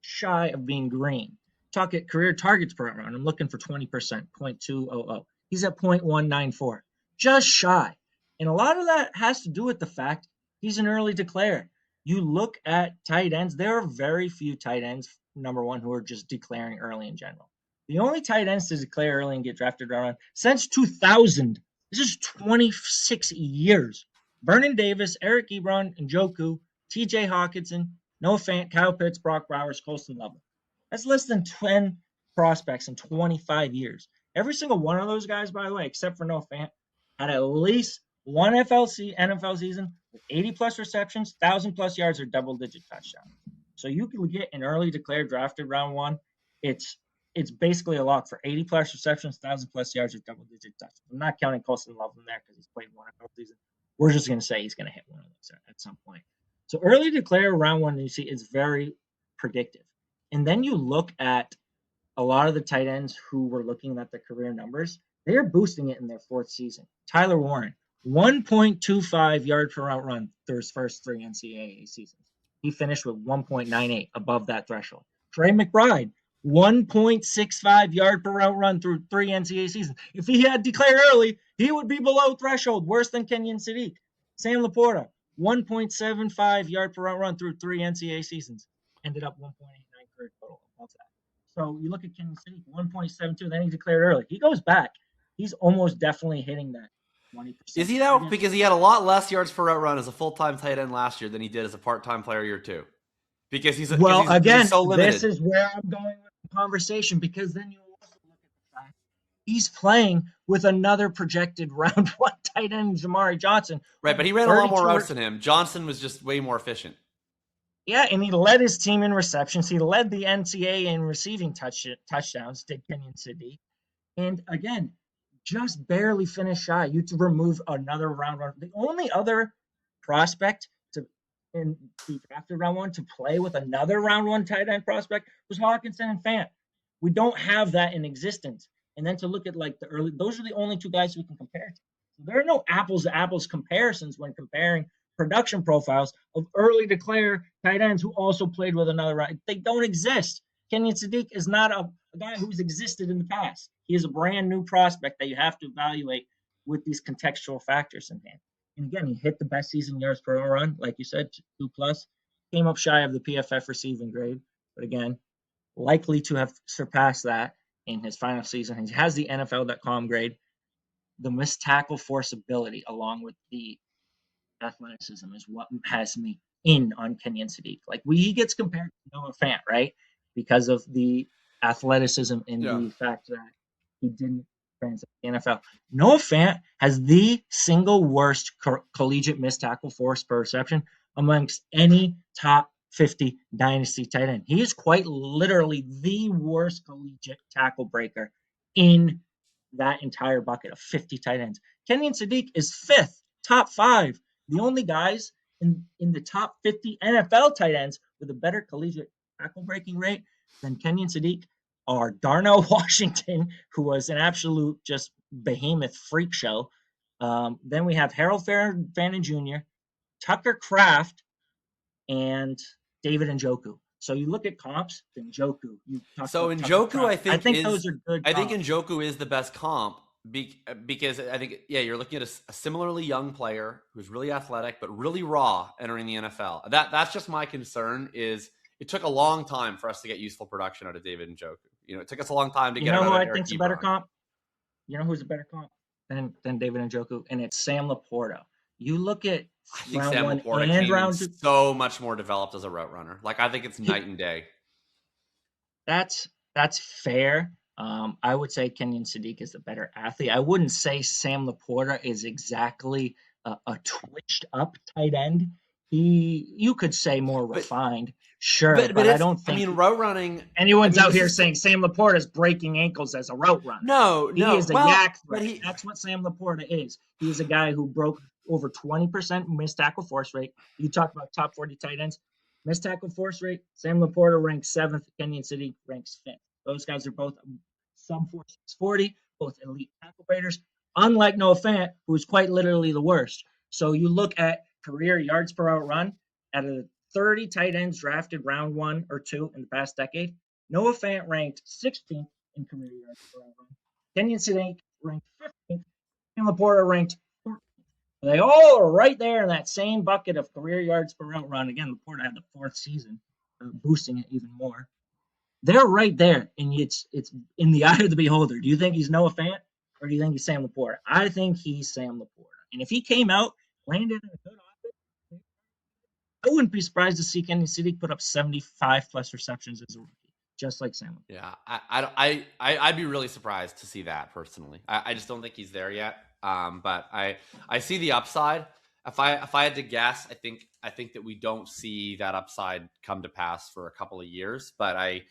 Speaker 2: shy of being green. Talk at career targets per out run. I'm looking for 20%, 0.200. He's at 0.194, just shy. And a lot of that has to do with the fact he's an early declarer. You look at tight ends, there are very few tight ends, number one, who are just declaring early in general. The only tight ends to declare early and get drafted around since 2000, this is 26 years. Vernon Davis, Eric Ebron, Njoku, TJ Hawkinson, Noah Fant, Kyle Pitts, Brock Bowers, Colston Level. That's less than 10 prospects in 25 years. Every single one of those guys, by the way, except for Noah Fant, had at least one NFL season with 80 plus receptions, 1,000 plus yards, or double-digit touchdowns. So you can get an early declared drafted round one. It's basically a lock for 80 plus receptions, 1,000 plus yards, or double-digit touchdowns. I'm not counting Colston Level in there because he's played one NFL season. We're just going to say he's going to hit one of those at some point. So early declare round one, you see, is very predictive. And then you look at a lot of the tight ends who were looking at the career numbers. They're boosting it in their fourth season. Tyler Warren, 1.25 yard per route run through his first 3 NCAA seasons. He finished with 1.98 above that threshold. Trey McBride, 1.65 yard per route run through 3 NCAA seasons. If he had declared early, he would be below threshold, worse than Kenyon Sadiq. Sam Laporta, 1.75 yard per route run through 3 NCAA seasons. Ended up 1.89 career total above that. So you look at Kenyon Sadiq, 1.72, then he declared early. He goes back. He's almost definitely hitting that 20%.
Speaker 1: Is he now? Because he had a lot less yards per route run as a full-time tight end last year than he did as a part-time player year two. Because he's so limited.
Speaker 2: This is where I'm going with the conversation, because then you also look at the fact he's playing with another projected round one tight end, Jamari Johnson.
Speaker 1: Right, but he ran a lot more routes than him. Johnson was just way more efficient.
Speaker 2: Yeah, and he led his team in receptions. He led the NCAA in receiving touchdowns, did Kenyon Sadiq. And again, just barely finished shy. You to remove another round one. The only other prospect to be drafted round one to play with another round one tight end prospect was Hawkinson and Fant. We don't have that in existence. And then to look at like the early, those are the only two guys we can compare to. So there are no apples to apples comparisons when comparing production profiles of early declare tight ends who also played with another round. They don't exist. Kenyon Sadiq is not a guy who's existed in the past. He is a brand new prospect that you have to evaluate with these contextual factors in hand. And again, he hit the best season yards per run, like you said, 2+. Came up shy of the PFF receiving grade, but again, likely to have surpassed that in his final season. He has the NFL.com grade. The missed tackle force ability, along with the athleticism, is what has me in on Kenyon Sadiq. Like he gets compared to Noah Fant, right? Because of the athleticism and the fact that he didn't translate the NFL. Noah Fant has the single worst collegiate missed tackle force per reception amongst any top 50 dynasty tight end. He is quite literally the worst collegiate tackle breaker in that entire bucket of 50 tight ends. Kenyon Sadiq is 5th, top 5. The only guys in the top 50 NFL tight ends with a better collegiate tackle breaking rate than Kenyon Sadiq are Darnell Washington, who was an absolute just behemoth freak show. Then we have Harold Fannin Jr., Tucker Kraft, and David Njoku. So you look at comps, Njoku. You talked
Speaker 1: So
Speaker 2: about Tucker
Speaker 1: Njoku,
Speaker 2: Craft. I think those are good
Speaker 1: I think
Speaker 2: comps.
Speaker 1: Njoku is the best comp because I think you're looking at a similarly young player who's really athletic but really raw entering the NFL. That's just my concern. Is it took a long time for us to get useful production out of David Njoku. It took us a long time to
Speaker 2: You
Speaker 1: get it
Speaker 2: know
Speaker 1: out
Speaker 2: who
Speaker 1: of
Speaker 2: I
Speaker 1: Eric
Speaker 2: think's a better
Speaker 1: Ebron.
Speaker 2: comp? You know who's a better comp than David Njoku? And it's Sam Laporta. You look at
Speaker 1: I think
Speaker 2: round
Speaker 1: Sam
Speaker 2: one
Speaker 1: Laporta
Speaker 2: and
Speaker 1: came in
Speaker 2: round two.
Speaker 1: so much more developed as a route runner. Like I think it's night and day.
Speaker 2: That's fair. I would say Kenyon Sadiq is the better athlete. I wouldn't say Sam Laporta is exactly a twitched up tight end. You could say more
Speaker 1: But
Speaker 2: refined, sure, but I
Speaker 1: it's
Speaker 2: don't
Speaker 1: I
Speaker 2: think
Speaker 1: mean route running. I
Speaker 2: anyone's
Speaker 1: mean
Speaker 2: out
Speaker 1: this
Speaker 2: here
Speaker 1: is
Speaker 2: saying Sam Laporta is breaking ankles as a route runner. He
Speaker 1: no.
Speaker 2: is a
Speaker 1: Well,
Speaker 2: yak
Speaker 1: but
Speaker 2: threat. That's what Sam Laporta is. He is a guy who broke over 20% missed tackle force rate. You talk about top 40 tight ends. Missed tackle force rate, Sam Laporta ranks 7th, Kenyon City ranks 5th. Those guys are both sub 4640, both elite tackle breakers, unlike Noah Fant, who is quite literally the worst. So you look at career yards per out run, out of the 30 tight ends drafted round 1 or 2 in the past decade, Noah Fant ranked 16th in career yards per out run. Kenyon City ranked 15th, and Laporta ranked 14th. They all are right there in that same bucket of career yards per route run. Again, Laporta had the 4th season, boosting it even more. They're right there, and it's in the eye of the beholder. Do you think he's Noah Fant, or do you think he's Sam Laporta? I think he's Sam Laporta. And if he came out, landed in a good offense, I wouldn't be surprised to see Kenyon City put up 75 plus receptions as a rookie, just like Sam Laporta.
Speaker 1: Yeah, I'd be really surprised to see that personally. I just don't think he's there yet. But I see the upside. If I had to guess, I think that we don't see that upside come to pass for a couple of years. But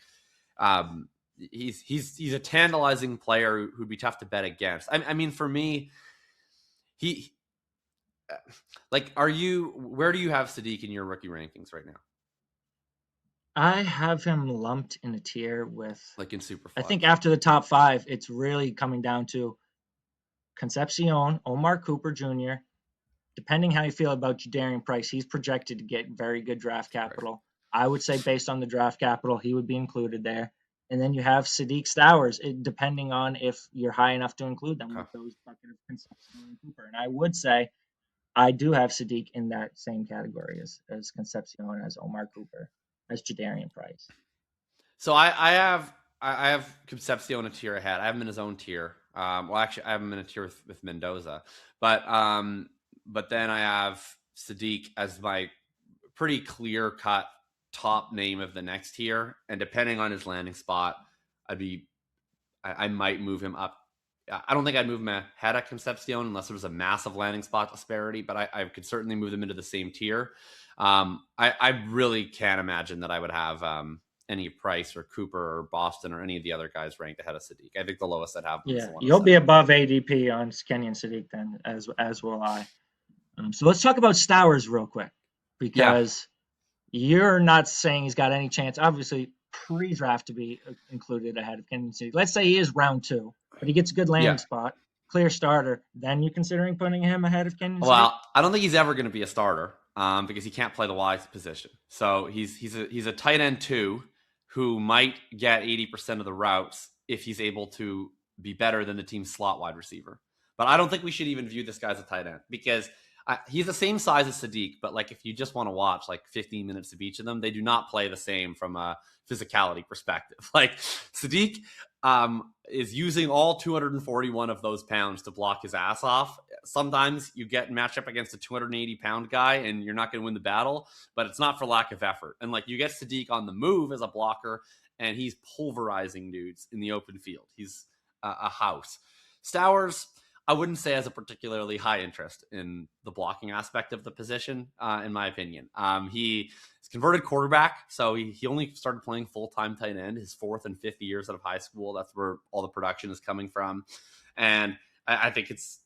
Speaker 1: he's a tantalizing player who'd be tough to bet against. I mean, for me, he like, where do you have Sadiq in your rookie rankings right now?
Speaker 2: I have him lumped in a tier with,
Speaker 1: Like in Superflex.
Speaker 2: I think after the top 5, it's really coming down to Concepcion, Omar Cooper Jr., depending how you feel about Jadarian Price, he's projected to get very good draft capital. I would say based on the draft capital, he would be included there. And then you have Sadiq Stowers, depending on if you're high enough to include them with those bucket of Concepcion and Cooper. And I would say I do have Sadiq in that same category as Concepcion, as Omar Cooper, as Jadarian Price.
Speaker 1: So I have Concepcion a tier ahead. I have him in his own tier. Well, actually, I have him in a tier with Mendoza, but then I have Sadiq as my pretty clear cut top name of the next tier, and depending on his landing spot, I might move him up. I don't think I'd move him ahead of Concepcion unless there was a massive landing spot disparity, but I could certainly move them into the same tier. I really can't imagine that I would have any Price or Cooper or Boston or any of the other guys ranked ahead of Sadiq. I think the lowest I'd have.
Speaker 2: Yeah, you'll be above ADP on Kenyon Sadiq then, as will I. So let's talk about Stowers real quick, because you're not saying he's got any chance, obviously, pre-draft to be included ahead of Kenyon Sadiq. Let's say he is round 2, but he gets a good landing spot, clear starter. Then you're considering putting him ahead of Kenyon Sadiq?
Speaker 1: Well, I don't think he's ever going to be a starter because he can't play the wide position. So he's a tight end 2 who might get 80% of the routes if he's able to be better than the team's slot wide receiver. But I don't think we should even view this guy as a tight end because he's the same size as Sadiq, but like if you just want to watch like 15 minutes of each of them, they do not play the same from a physicality perspective. Like Sadiq is using all 241 of those pounds to block his ass off. Sometimes you get matched up against a 280-pound guy and you're not going to win the battle, but it's not for lack of effort. And like you get Sadiq on the move as a blocker, and he's pulverizing dudes in the open field. He's a house. Stowers, I wouldn't say has a particularly high interest in the blocking aspect of the position, in my opinion. He is converted quarterback, so he only started playing full-time tight end his 4th and 5th years out of high school. That's where all the production is coming from. And I think it's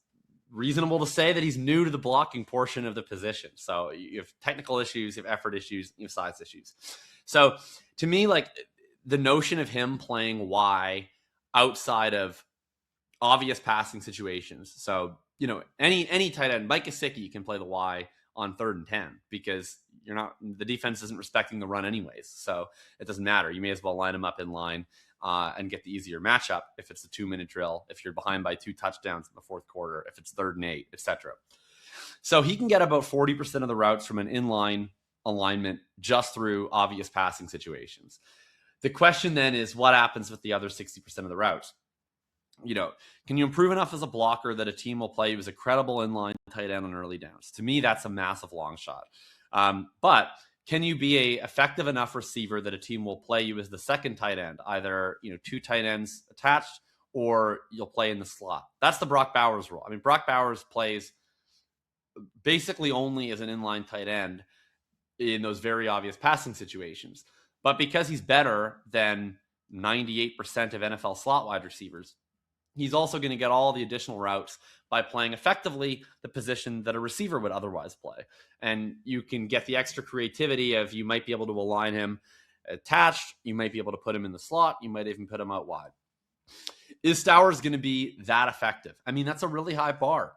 Speaker 1: reasonable to say that he's new to the blocking portion of the position. So you have technical issues, you have effort issues, you have size issues. So to me, like the notion of him playing Y outside of obvious passing situations. So, any tight end, Mike Gesicki can play the Y on 3rd and 10 because the defense isn't respecting the run anyways. So it doesn't matter. You may as well line them up in line and get the easier matchup if it's a 2-minute drill, if you're behind by 2 touchdowns in the 4th quarter, if it's 3rd and 8, etc. So he can get about 40% of the routes from an inline alignment just through obvious passing situations. The question then is what happens with the other 60% of the routes? Can you improve enough as a blocker that a team will play you as a credible inline tight end on early downs? To me, that's a massive long shot. But can you be a effective enough receiver that a team will play you as the second tight end, either 2 tight ends attached or you'll play in the slot? That's the Brock Bowers rule. I mean, Brock Bowers plays basically only as an inline tight end in those very obvious passing situations. But because he's better than 98% of NFL slot wide receivers, he's also going to get all the additional routes by playing effectively the position that a receiver would otherwise play. And you can get the extra creativity of you might be able to align him attached. You might be able to put him in the slot. You might even put him out wide. Is Stowers going to be that effective? I mean, that's a really high bar.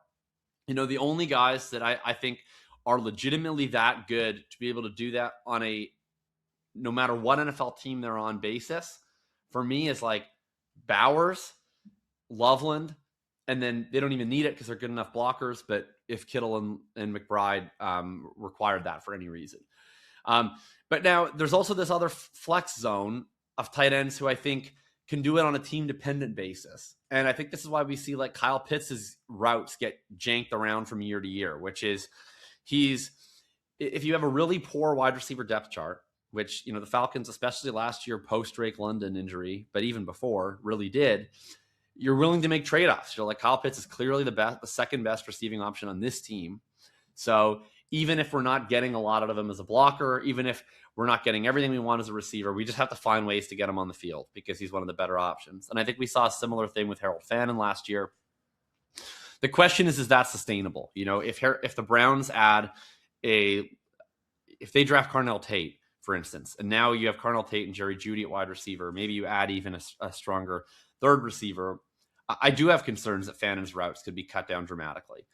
Speaker 1: The only guys that I think are legitimately that good to be able to do that on a no matter what NFL team they're on basis, for me is like Bowers, Loveland, and then they don't even need it because they're good enough blockers. But if Kittle and McBride required that for any reason. But now there's also this other flex zone of tight ends who I think can do it on a team-dependent basis. And I think this is why we see like Kyle Pitts' routes get janked around from year to year, which is if you have a really poor wide receiver depth chart, which, the Falcons, especially last year post-Drake London injury, but even before, really did, you're willing to make trade-offs. You're like, Kyle Pitts is clearly the second best receiving option on this team. So even if we're not getting a lot out of him as a blocker, even if we're not getting everything we want as a receiver, we just have to find ways to get him on the field because he's one of the better options. And I think we saw a similar thing with Harold Fannin last year. The question is that sustainable? If the Browns if they draft Carnell Tate, for instance, and now you have Carnell Tate and Jerry Jeudy at wide receiver, maybe you add even a stronger third receiver, I do have concerns that Fannin's routes could be cut down dramatically.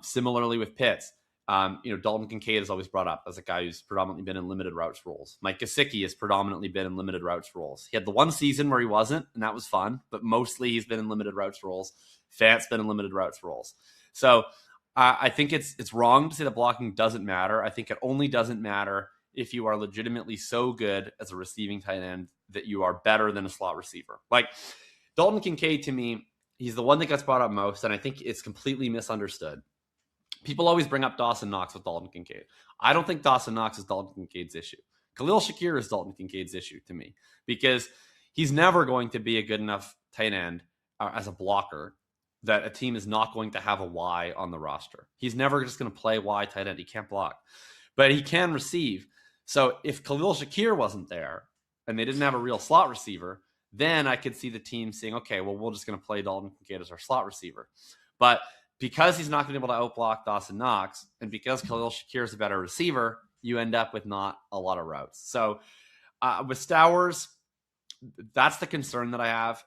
Speaker 1: Similarly with Pitts, Dalton Kincaid is always brought up as a guy who's predominantly been in limited routes roles. Mike Gesicki has predominantly been in limited routes roles. He had the one season where he wasn't, and that was fun, but mostly he's been in limited routes roles. Fant's been in limited routes roles. So I think it's wrong to say that blocking doesn't matter. I think it only doesn't matter if you are legitimately so good as a receiving tight end that you are better than a slot receiver. Like Dalton Kincaid, to me, he's the one that gets brought up most, and I think it's completely misunderstood. People always bring up Dawson Knox with Dalton Kincaid. I don't think Dawson Knox is Dalton Kincaid's issue. Khalil Shakir is Dalton Kincaid's issue to me because he's never going to be a good enough tight end as a blocker that a team is not going to have a Y on the roster. He's never just going to play Y tight end. He can't block, but he can receive. So if Khalil Shakir wasn't there and they didn't have a real slot receiver, then I could see the team saying, okay, well, we're just going to play Dalton Kincaid as our slot receiver. But because he's not going to be able to outblock Dawson Knox, and because Khalil Shakir is a better receiver, you end up with not a lot of routes. So with Stowers, that's the concern that I have.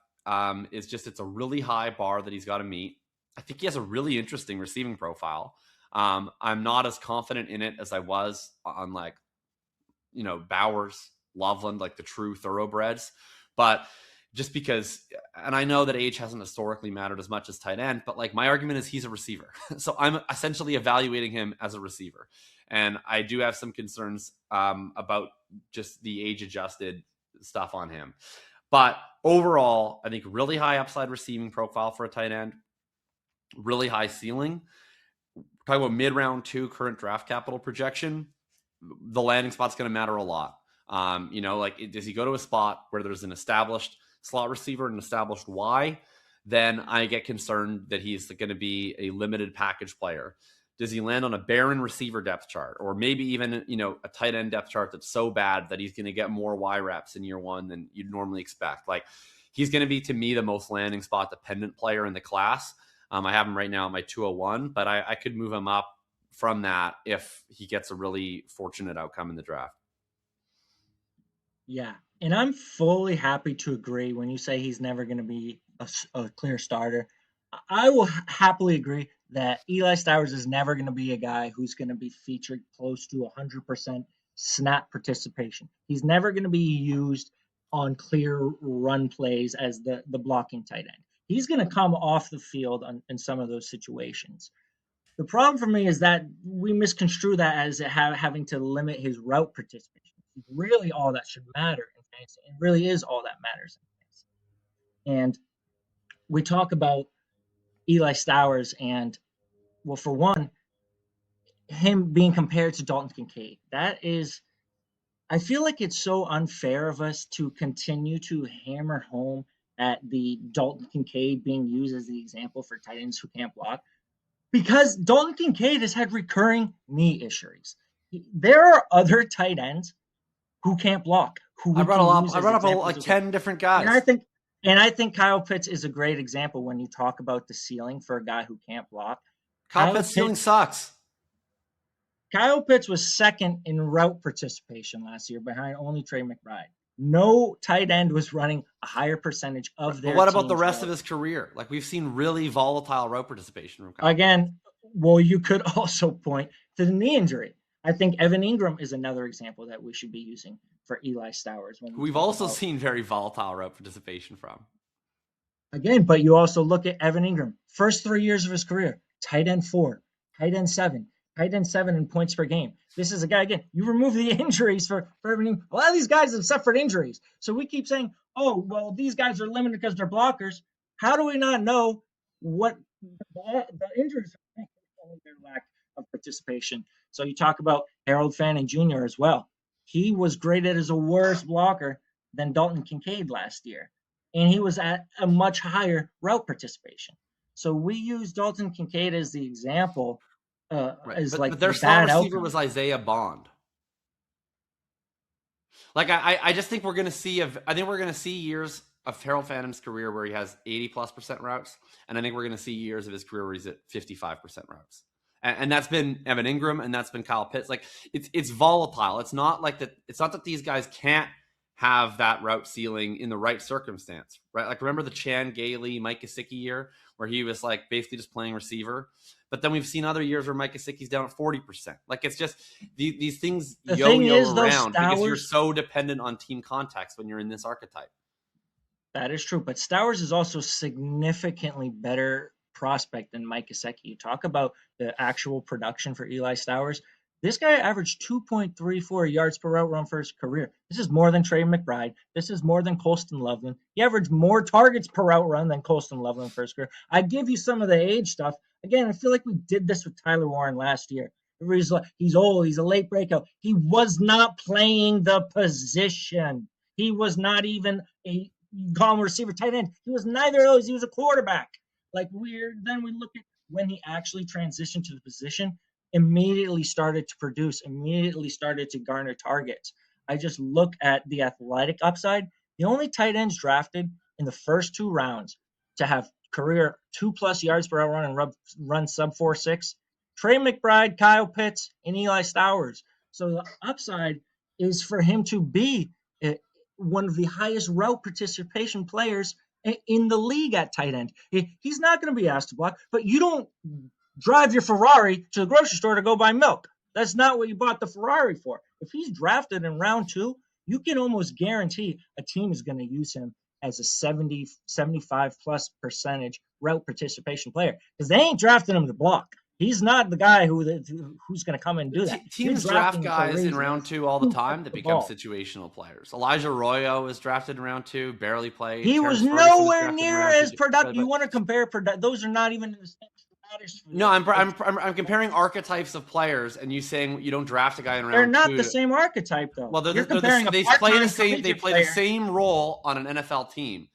Speaker 1: Is just it's a really high bar that he's got to meet. I think he has a really interesting receiving profile. I'm not as confident in it as I was on Bowers, Loveland, like the true thoroughbreds. But just because, and I know that age hasn't historically mattered as much as tight end, but like my argument is he's a receiver. So I'm essentially evaluating him as a receiver. And I do have some concerns about just the age adjusted stuff on him. But overall, I think really high upside receiving profile for a tight end, really high ceiling. Talking about mid-round 2 current draft capital projection, the landing spot's going to matter a lot. Does he go to a spot where there's an established slot receiver and an established Y? Then I get concerned that he's going to be a limited package player. Does he land on a barren receiver depth chart, or maybe even a tight end depth chart that's so bad that he's going to get more Y reps in year 1 than you'd normally expect? Like he's going to be, to me, the most landing spot dependent player in the class. I have him right now at my 201, but I could move him up from that if he gets a really fortunate outcome in the draft.
Speaker 2: Yeah, and I'm fully happy to agree when you say he's never going to be a clear starter. I will happily agree that Eli Stowers is never going to be a guy who's going to be featured close to 100% snap participation. He's never going to be used on clear run plays as the blocking tight end. He's going to come off the field in some of those situations. The problem for me is that we misconstrue that as having to limit his route participation. It's really all that should matter in fantasy. It really is all that matters in fantasy. And we talk about Eli Stowers and, well, for one, him being compared to Dalton Kincaid. That is, I feel like it's so unfair of us to continue to hammer home at the Dalton Kincaid being used as the example for tight ends who can't block, because Dalton Kincaid has had recurring knee issues. There are other tight ends who can't block. Who
Speaker 1: I brought up like 10 different guys.
Speaker 2: And I think Kyle Pitts is a great example when you talk about the ceiling for a guy who can't block.
Speaker 1: Kyle Pitts' ceiling sucks.
Speaker 2: Kyle Pitts was second in route participation last year, behind only Trey McBride. No tight end was running a higher percentage of their.
Speaker 1: But what about the rest of his career? Like, we've seen really volatile route participation from Kyle.
Speaker 2: Again, well, you could also point to the knee injury. I think Evan Ingram is another example that we should be using for Eli Stowers.
Speaker 1: We've also seen very volatile route participation from.
Speaker 2: Again, but you also look at Evan Ingram. First 3 years of his career, tight end 4, tight end 7, tight end 7 in points per game. This is a guy, again, you remove the injuries for Evan Ingram. A lot of these guys have suffered injuries. So we keep saying, oh, well, these guys are limited because they're blockers. How do we not know what the injuries are? Their lack of participation. So you talk about Harold Fanning Jr. as well. He was graded as a worse blocker than Dalton Kincaid last year, and he was at a much higher route participation. So we use Dalton Kincaid as the example.
Speaker 1: Right. But their slot receiver was Isaiah Bond. Like, I just think we're going to see years of Harold Phantom's career where he has 80+% routes, and I think we're going to see years of his career where he's at 55% routes. And that's been Evan Ingram, and that's been Kyle Pitts. Like, it's volatile. It's not like that. It's not that these guys can't have that route ceiling in the right circumstance, right? Like, remember the Chan Gailey, Mike Gesicki year where he was like basically just playing receiver. But then we've seen other years where Mike Gesicki's down at 40%. Like, it's just these things yo-yo around because you're so dependent on team context when you're in this archetype.
Speaker 2: That is true, but Stowers is also significantly better prospect than Mike Gesicki. You talk about the actual production for Eli Stowers. This guy averaged 2.34 yards per route run for his career. This is more than Trey McBride. This is more than Colston Loveland. He averaged more targets per route run than Colston Loveland for his career. I give you some of the age stuff. Again, I feel like we did this with Tyler Warren last year. Everybody's like, he's old, he's a late breakout. He was not playing the position. He was not even a common receiver tight end. He was neither of those. He was a quarterback. Then we look at when he actually transitioned to the position, immediately started to produce, immediately started to garner targets. I just look at the athletic upside. The only tight ends drafted in the first 2 rounds to have career 2+ yards per run and run sub 4.6, Trey McBride, Kyle Pitts, and Eli Stowers. So the upside is for him to be one of the highest route participation players in the league at tight end. He's not going to be asked to block, but you don't drive your Ferrari to the grocery store to go buy milk. That's not what you bought the Ferrari for. If he's drafted in round 2, you can almost guarantee a team is going to use him as a 70, 75+% route participation player because they ain't drafting him to block. He's not the guy who's going to come and do that.
Speaker 1: Teams draft guys in round 2 all the time that become situational players. Elijah Arroyo was drafted in round 2, barely played.
Speaker 2: He was nowhere near as productive. You want to compare those are not even in the same status.
Speaker 1: No, I'm comparing archetypes of players, and you saying you don't draft a guy in round 2.
Speaker 2: They're not the same archetype, though.
Speaker 1: Well, they play the same role on an NFL team.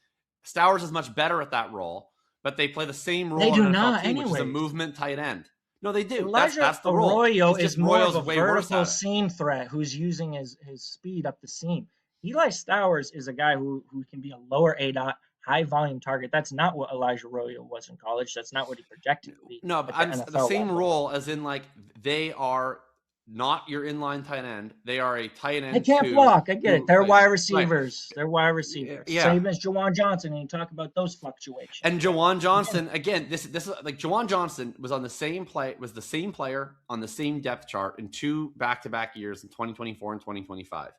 Speaker 1: Stowers is much better at that role. But they play the same role on an NFL team, which is a movement tight end. No, they do. That's the role.
Speaker 2: Arroyo is more of a vertical seam threat who's using his speed up the seam. Eli Stowers is a guy who can be a lower ADOT, high volume target. That's not what Elijah Arroyo was in college. That's not what he projected to be.
Speaker 1: No, but the same role as in, like, they are not your inline tight end. They are a tight
Speaker 2: They
Speaker 1: end
Speaker 2: can't
Speaker 1: 2
Speaker 2: block. I get it.
Speaker 1: who
Speaker 2: They're
Speaker 1: like
Speaker 2: wide
Speaker 1: right.
Speaker 2: receivers. They're wide receivers.
Speaker 1: Yeah.
Speaker 2: Same as Jawan Johnson, and you talk about those fluctuations.
Speaker 1: And
Speaker 2: But
Speaker 1: Jawan
Speaker 2: again,
Speaker 1: Johnson, again, this like Jawan Johnson was on the same player on the same depth chart in 2 back-to-back years in 2024 and 2025.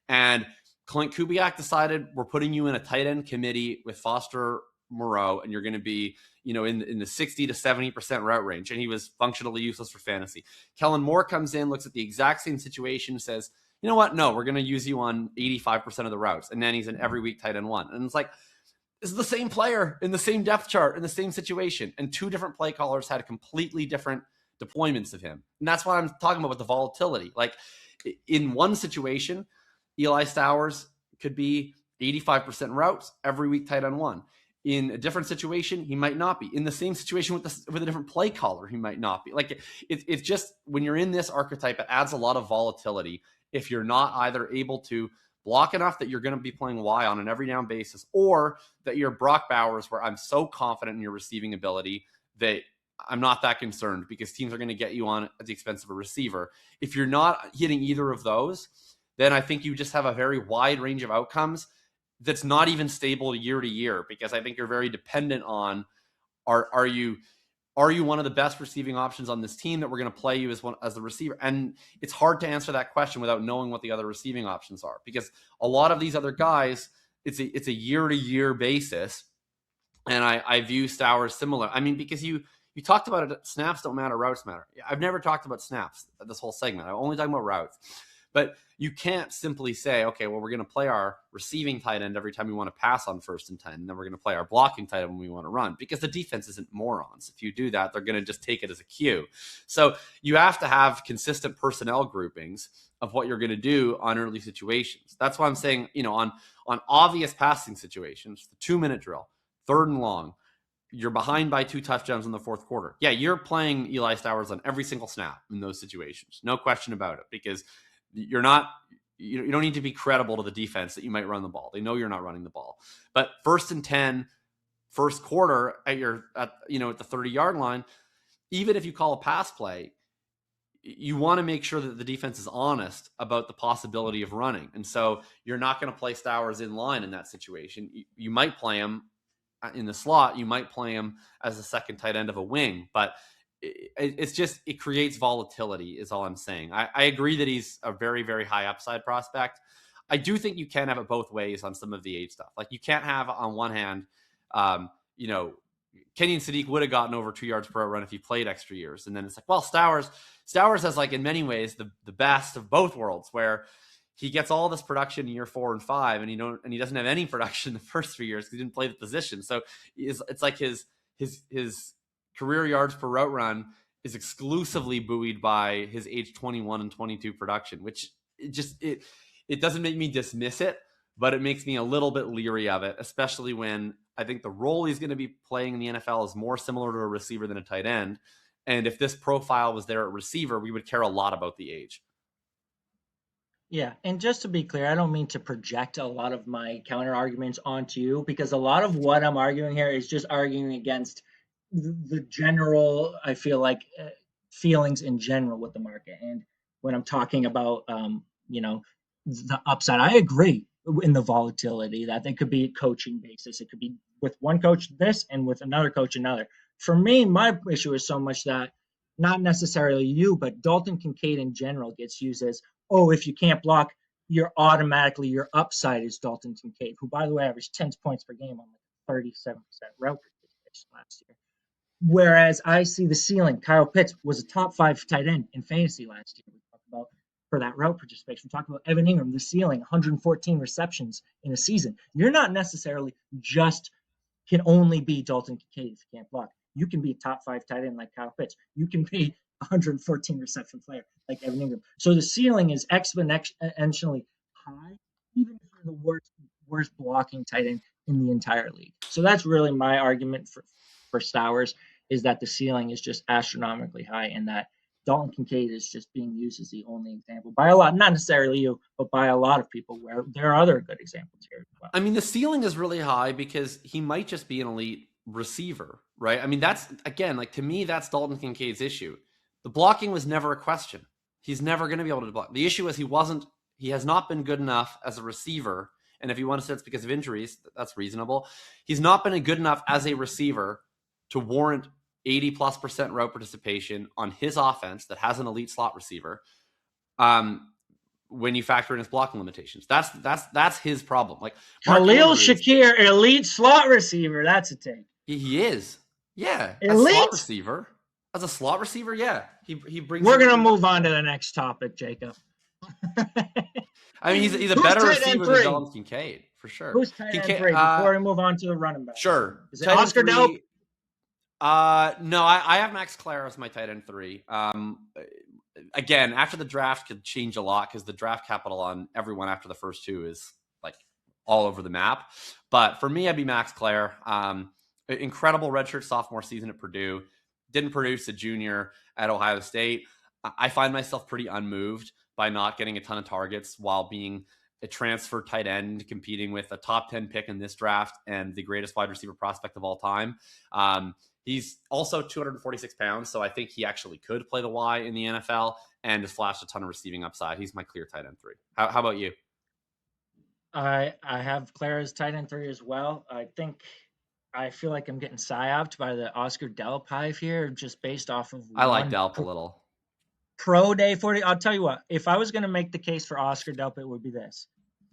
Speaker 1: And Clint Kubiak decided, we're putting you in a tight end committee with Foster Moreau, and you're going to be, in the 60 to 70% route range. And he was functionally useless for fantasy. Kellen Moore comes in, looks at the exact same situation, says, you know what? No, we're going to use you on 85% of the routes. And then he's an every week tight end 1. And it's like, this is the same player in the same depth chart in the same situation. And 2 different play callers had completely different deployments of him. And that's what I'm talking about with the volatility. Like in one situation, Eli Stowers could be 85% routes every week tight end 1. In a different situation, he might not be. In the same situation with a different play caller, he might not be. Like it's just, when you're in this archetype, it adds a lot of volatility if you're not either able to block enough that you're going to be playing Y on an every down basis, or that you're Brock Bowers, where I'm so confident in your receiving ability that I'm not that concerned because teams are going to get you on at the expense of a receiver. If you're not hitting either of those, then I think you just have a very wide range of outcomes that's not even stable year to year, because I think you're very dependent on, are you one of the best receiving options on this team that we're going to play you as the receiver? And it's hard to answer that question without knowing what the other receiving options are, because a lot of these other guys, it's a year to year basis. And I view Stowers similar. I mean, because you talked about it, snaps don't matter, routes matter. I've never talked about snaps this whole segment. I'm only talking about routes. But you can't simply say, okay, well, we're going to play our receiving tight end every time we want to pass on 1st and 10, and then we're going to play our blocking tight end when we want to run, because the defense isn't morons. If you do that, they're going to just take it as a cue. So you have to have consistent personnel groupings of what you're going to do on early situations. That's why I'm saying, on obvious passing situations, the 2-minute drill, 3rd and long, you're behind by 2 touchdowns in the 4th quarter. Yeah, you're playing Eli Stowers on every single snap in those situations. No question about it, because you don't need to be credible to the defense that you might run the ball. They know you're not running the ball. But 1st and 10, 1st quarter at the 30-yard line, even if you call a pass play, you want to make sure that the defense is honest about the possibility of running. And so you're not going to play Stowers in line in that situation. You might play him in the slot. You might play him as a second tight end of a wing, but it creates volatility is all I'm saying. I agree that he's a very, very high upside prospect. I do think you can have it both ways on some of the age stuff. Like you can't have on one hand, Kenyon Sadiq would have gotten over 2 yards per run if he played extra years. And then it's like, well, Stowers has, like, in many ways the best of both worlds, where he gets all this production in year 4 and 5, and he doesn't have any production in the first 3 years because he didn't play the position. So it's like his career yards per route run is exclusively buoyed by his age 21 and 22 production, which it doesn't make me dismiss it, but it makes me a little bit leery of it, especially when I think the role he's going to be playing in the NFL is more similar to a receiver than a tight end. And if this profile was there at receiver, we would care a lot about the age.
Speaker 2: Yeah, and just to be clear, I don't mean to project a lot of my counter arguments onto you, because a lot of what I'm arguing here is just arguing against the general, I feel like, feelings in general with the market. And when I'm talking about, the upside, I agree in the volatility that they could be coaching basis. It could be with one coach this and with another coach another. For me, my issue is so much that not necessarily you, but Dalton Kincaid in general gets used as, oh, if you can't block, your upside is Dalton Kincaid, who, by the way, averaged 10 points per game on like 37% route participation last year. Whereas I see the ceiling. Kyle Pitts was a top 5 tight end in fantasy last year. We talked about for that route participation. We talked about Evan Ingram, the ceiling, 114 receptions in a season. You're not necessarily just can only be Dalton Kincaid if you can't block. You can be a top 5 tight end like Kyle Pitts. You can be 114 reception player like Evan Ingram. So the ceiling is exponentially high, even if you're the worst blocking tight end in the entire league. So that's really my argument for Stowers, is that the ceiling is just astronomically high, and that Dalton Kincaid is just being used as the only example by a lot, not necessarily you, but by a lot of people, where there are other good examples here as well.
Speaker 1: I mean, the ceiling is really high because he might just be an elite receiver, right? I mean, that's, again, like, to me, that's Dalton Kincaid's issue. The blocking was never a question. he's never going to be able to block. The issue is he has not been good enough as a receiver. And if you want to say it's because of injuries, that's reasonable. He's not been good enough as a receiver to warrant 80+% route participation on his offense that has an elite slot receiver. When you factor in his blocking limitations, that's his problem. Like
Speaker 2: Khalil Shakir, elite slot receiver. That's a take.
Speaker 1: He is. Yeah.
Speaker 2: Elite?
Speaker 1: As slot receiver. As a slot receiver, yeah. He brings.
Speaker 2: We're gonna move on to the next topic, Jacob.
Speaker 1: I mean, he's a better receiver than Dalton Kincaid, for sure.
Speaker 2: Who's tight end 3 before we move on to the running back?
Speaker 1: Sure.
Speaker 2: Is it Oscar Delp?
Speaker 1: No, I have Max Clare as my tight end 3. Again, after the draft could change a lot because the draft capital on everyone after the first 2 is like all over the map. But for me, I'd be Max Clare. Incredible redshirt sophomore season at Purdue. Didn't produce a junior at Ohio State. I find myself pretty unmoved by not getting a ton of targets while being a transfer tight end competing with a top 10 pick in this draft and the greatest wide receiver prospect of all time. He's also 246 pounds, so I think he actually could play the Y in the NFL and has flashed a ton of receiving upside. He's my clear tight end 3. How about you?
Speaker 2: I have Clare as tight end 3 as well. I feel like I'm getting psyoped by the Oscar Delp hive here, just based off of.
Speaker 1: I like Delp a little.
Speaker 2: Pro day 40. I'll tell you what. If I was going to make the case for Oscar Delp, it would be this: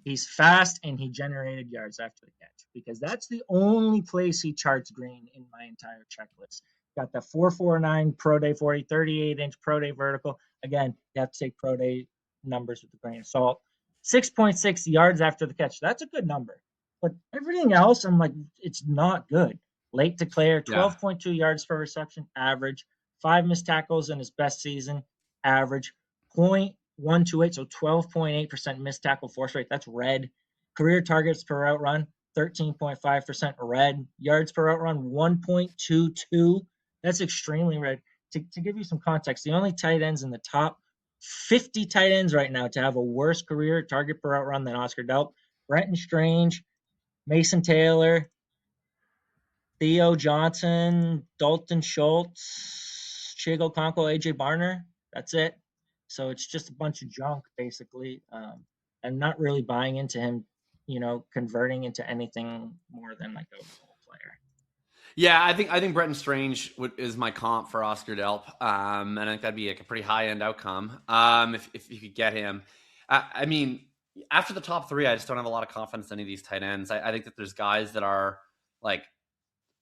Speaker 2: he's fast and he generated yards after the catch, because that's the only place he charts green in my entire checklist. Got the 4.49 pro day 40, 38-inch pro day vertical. Again, you have to take pro day numbers with a grain of salt. 6.6 yards after the catch. That's a good number. But everything else, I'm like, it's not good. Late to Clare, 12.2 yards per reception, average. 5 missed tackles in his best season, average. 0.128, so 12.8% missed tackle force rate. That's red. Career targets per route run, 13.5% red. Yards per route run, 1.22. That's extremely red. To give you some context, the only tight ends in the top 50 tight ends right now to have a worse career target per route run than Oscar Delp: Brenton Strange, Mason Taylor, Theo Johnson, Dalton Schultz, Chigo Conco, AJ Barner. That's it. So it's just a bunch of junk, basically. I'm not really buying into him, converting into anything more than like a role player.
Speaker 1: Yeah, I think Brenton Strange is my comp for Oscar Delp, and I think that'd be like a pretty high end outcome if you could get him. I mean, after the top 3, I just don't have a lot of confidence in any of these tight ends. I think that there's guys that are like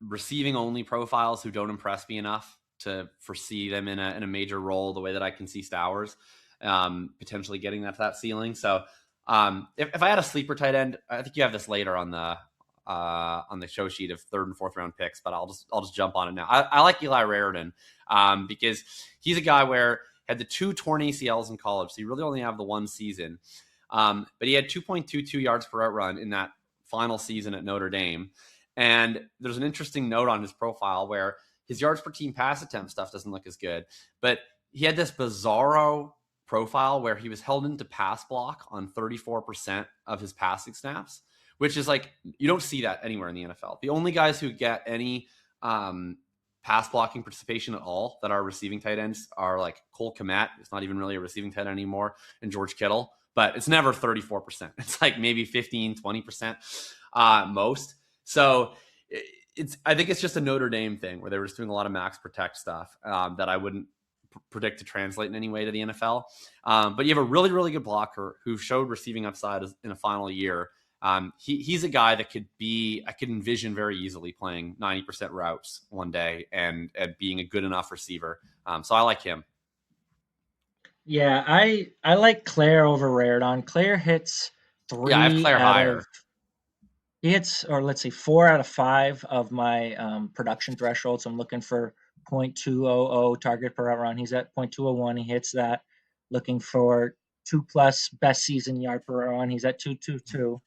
Speaker 1: receiving only profiles who don't impress me enough to foresee them in a major role the way that I can see Stowers potentially getting to that ceiling. So if I had a sleeper tight end, I think you have this later on the show sheet of 3rd and 4th round picks, but I'll just jump on it now. I like Eli Raridan because he's a guy where had the 2 torn ACLs in college, so you really only have the 1 season. But he had 2.22 yards per route run in that final season at Notre Dame. And there's an interesting note on his profile where his yards per team pass attempt stuff doesn't look as good, but he had this bizarro profile where he was held into pass block on 34% of his passing snaps, which is like, you don't see that anywhere in the NFL. The only guys who get any pass blocking participation at all that are receiving tight ends are like Cole Kmet. It's not even really a receiving tight end anymore, and George Kittle, but it's never 34%. It's like maybe 15, 20% most. So I think it's just a Notre Dame thing where they were just doing a lot of max protect stuff that I wouldn't predict to translate in any way to the NFL. But you have a really, really good blocker who showed receiving upside in a final year. He's a guy that I could envision very easily playing 90% routes one day and being a good enough receiver. So I like him.
Speaker 2: Yeah, I like Clare over Raridan. Clare hits 3
Speaker 1: I have Clare higher.
Speaker 2: He hits, or let's say 4 out of 5 of my production thresholds. I'm looking for 0.200 target per route run. He's at 0.201. He hits that. Looking for 2+ best season yard per route run. He's at 2.22.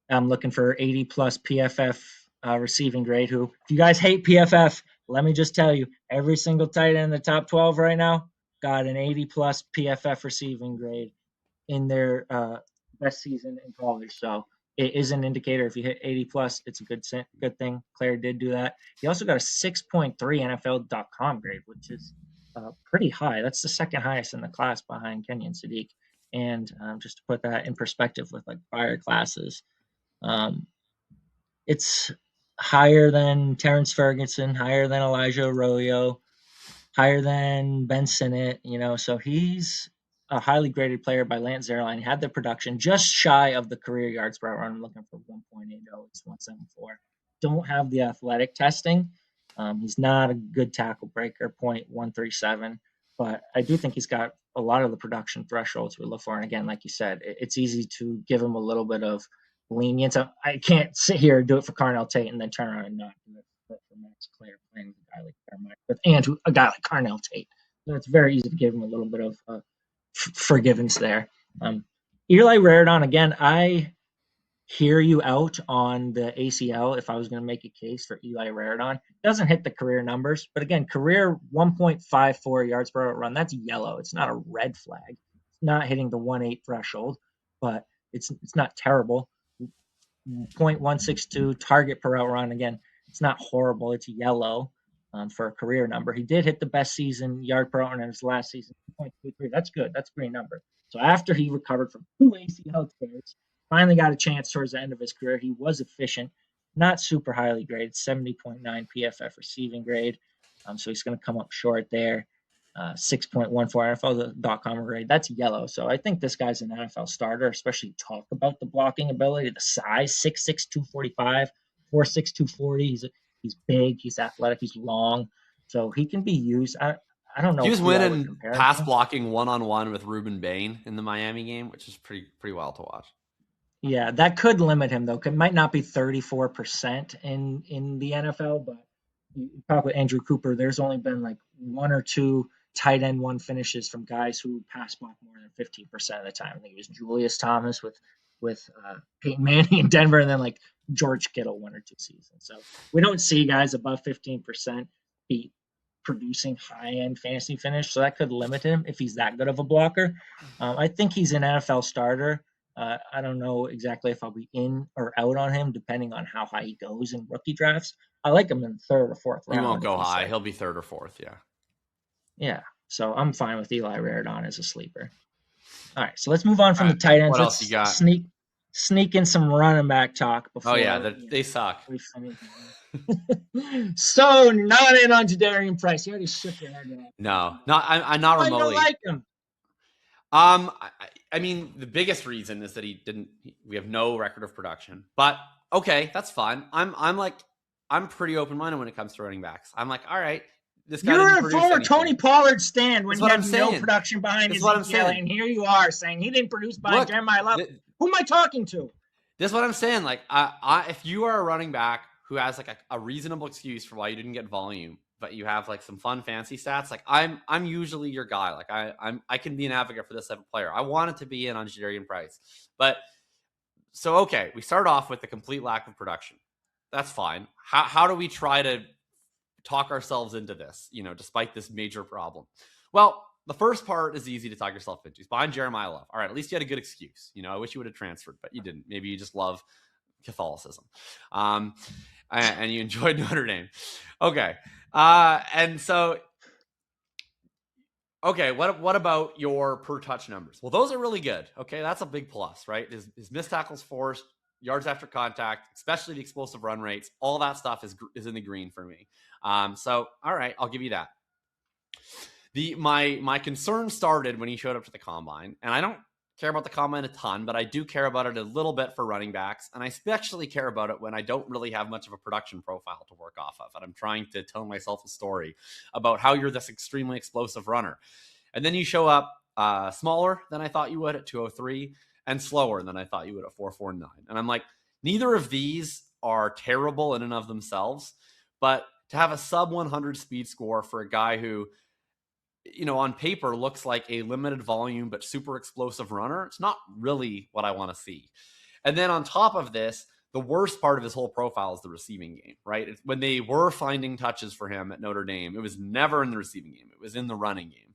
Speaker 2: I'm looking for 80+ PFF receiving grade. If you guys hate PFF, let me just tell you, every single tight end in the top 12 right now got an 80+ PFF receiving grade in their best season in college. So it is an indicator. If you hit 80+, it's a good thing. Clare did do that. He also got a 6.3 NFL.com grade, which is pretty high. That's the second highest in the class behind Kenyon Sadiq. And just to put that in perspective with like prior classes, um, it's higher than Terrence Ferguson, higher than Elijah Arroyo, higher than Ben Sinnott, so he's a highly graded player by Lance Zierlein. He had the production just shy of the career yards per run. I'm looking for 1.80. It's 174. Don't have the athletic testing. He's not a good tackle breaker, 0.137, but I do think he's got a lot of the production thresholds we look for. And again, like you said, it's easy to give him a little bit of lenience. I can't sit here and do it for Carnell Tate and then turn around and not do it for Max Clare playing with a guy like Fairmont and a guy like Carnell Tate. So it's very easy to give him a little bit of forgiveness there. Eli Raridon, again, I hear you out on the ACL if I was going to make a case for Eli Raridon. Doesn't hit the career numbers, but again, career 1.54 yards per run, that's yellow. It's not a red flag. It's not hitting the 1.8 threshold, but it's not terrible. 0.162 target per route run. Again, it's not horrible. It's yellow for a career number. He did hit the best season yard per route run in his last season, 2.23. That's good. That's a great number. So after he recovered from 2 ACL tears, finally got a chance towards the end of his career, he was efficient, not super highly graded, 70.9 PFF receiving grade. So he's going to come up short there. 6.14 NFL.com grade. That's yellow. So I think this guy's an NFL starter, especially talk about the blocking ability, the size, 6'6", 245, 4'6", 240. He's big, he's athletic, he's long. So he can be used. I don't know.
Speaker 1: He was winning pass blocking one-on-one with Ruben Bain in the Miami game, which is pretty wild to watch.
Speaker 2: Yeah, that could limit him, though. It might not be 34% in the NFL, but you talk with Andrew Cooper, there's only been like 1 or 2 tight end one finishes from guys who pass block more than 15% of the time. I think it was Julius Thomas with Peyton Manning in Denver, and then like George Kittle 1 or 2 seasons. So we don't see guys above 15% be producing high-end fantasy finish, so that could limit him if he's that good of a blocker. I think he's an NFL starter. I don't know exactly if I'll be in or out on him, depending on how high he goes in rookie drafts. I like him in the 3rd or 4th round.
Speaker 1: He won't go high. He'll be 3rd or 4th, yeah.
Speaker 2: Yeah, so I'm fine with Eli Raridon as a sleeper. All right, so let's move on from the tight ends.
Speaker 1: What else you got?
Speaker 2: Sneak in some running back talk before.
Speaker 1: Oh yeah, they suck.
Speaker 2: So not in on Jadarian Price. You already shook your head.
Speaker 1: No, I'm not remotely.
Speaker 2: I don't like him.
Speaker 1: I mean, the biggest reason is that we have no record of production. But okay, that's fine. I'm pretty open-minded when it comes to running backs. I'm like, all right, this guy
Speaker 2: You're a former Tony Pollard stand when he had no production behind his ACL, and here you are saying he didn't produce behind Jeremiah Love. Who am I talking to?
Speaker 1: This is what I'm saying. Like, if you are a running back who has like a reasonable excuse for why you didn't get volume, but you have like some fun fancy stats, like I'm usually your guy. Like I can be an advocate for this type of player. I wanted to be in on Jadarian Price, but so okay, we start off with the complete lack of production. That's fine. How do we try to talk ourselves into this, despite this major problem? Well, the first part is easy to talk yourself into. He's behind Jeremiah Love. All right, at least you had a good excuse. I wish you would have transferred, but you didn't. Maybe you just love Catholicism. And you enjoyed Notre Dame. Okay. And so, okay, what about your per touch numbers? Well, those are really good. Okay, that's a big plus, right? His missed tackles forced, yards after contact, especially the explosive run rates, all that stuff is in the green for me. So, all right, I'll give you that. My concern started when he showed up to the combine, and I don't care about the combine a ton, but I do care about it a little bit for running backs, and I especially care about it when I don't really have much of a production profile to work off of, and I'm trying to tell myself a story about how you're this extremely explosive runner. And then you show up smaller than I thought you would at 203 and slower than I thought you would at 449. And I'm like, neither of these are terrible in and of themselves, but to have a sub 100 speed score for a guy who, on paper looks like a limited volume but super explosive runner, it's not really what I want to see. And then on top of this, the worst part of his whole profile is the receiving game, right? When they were finding touches for him at Notre Dame, it was never in the receiving game. It was in the running game.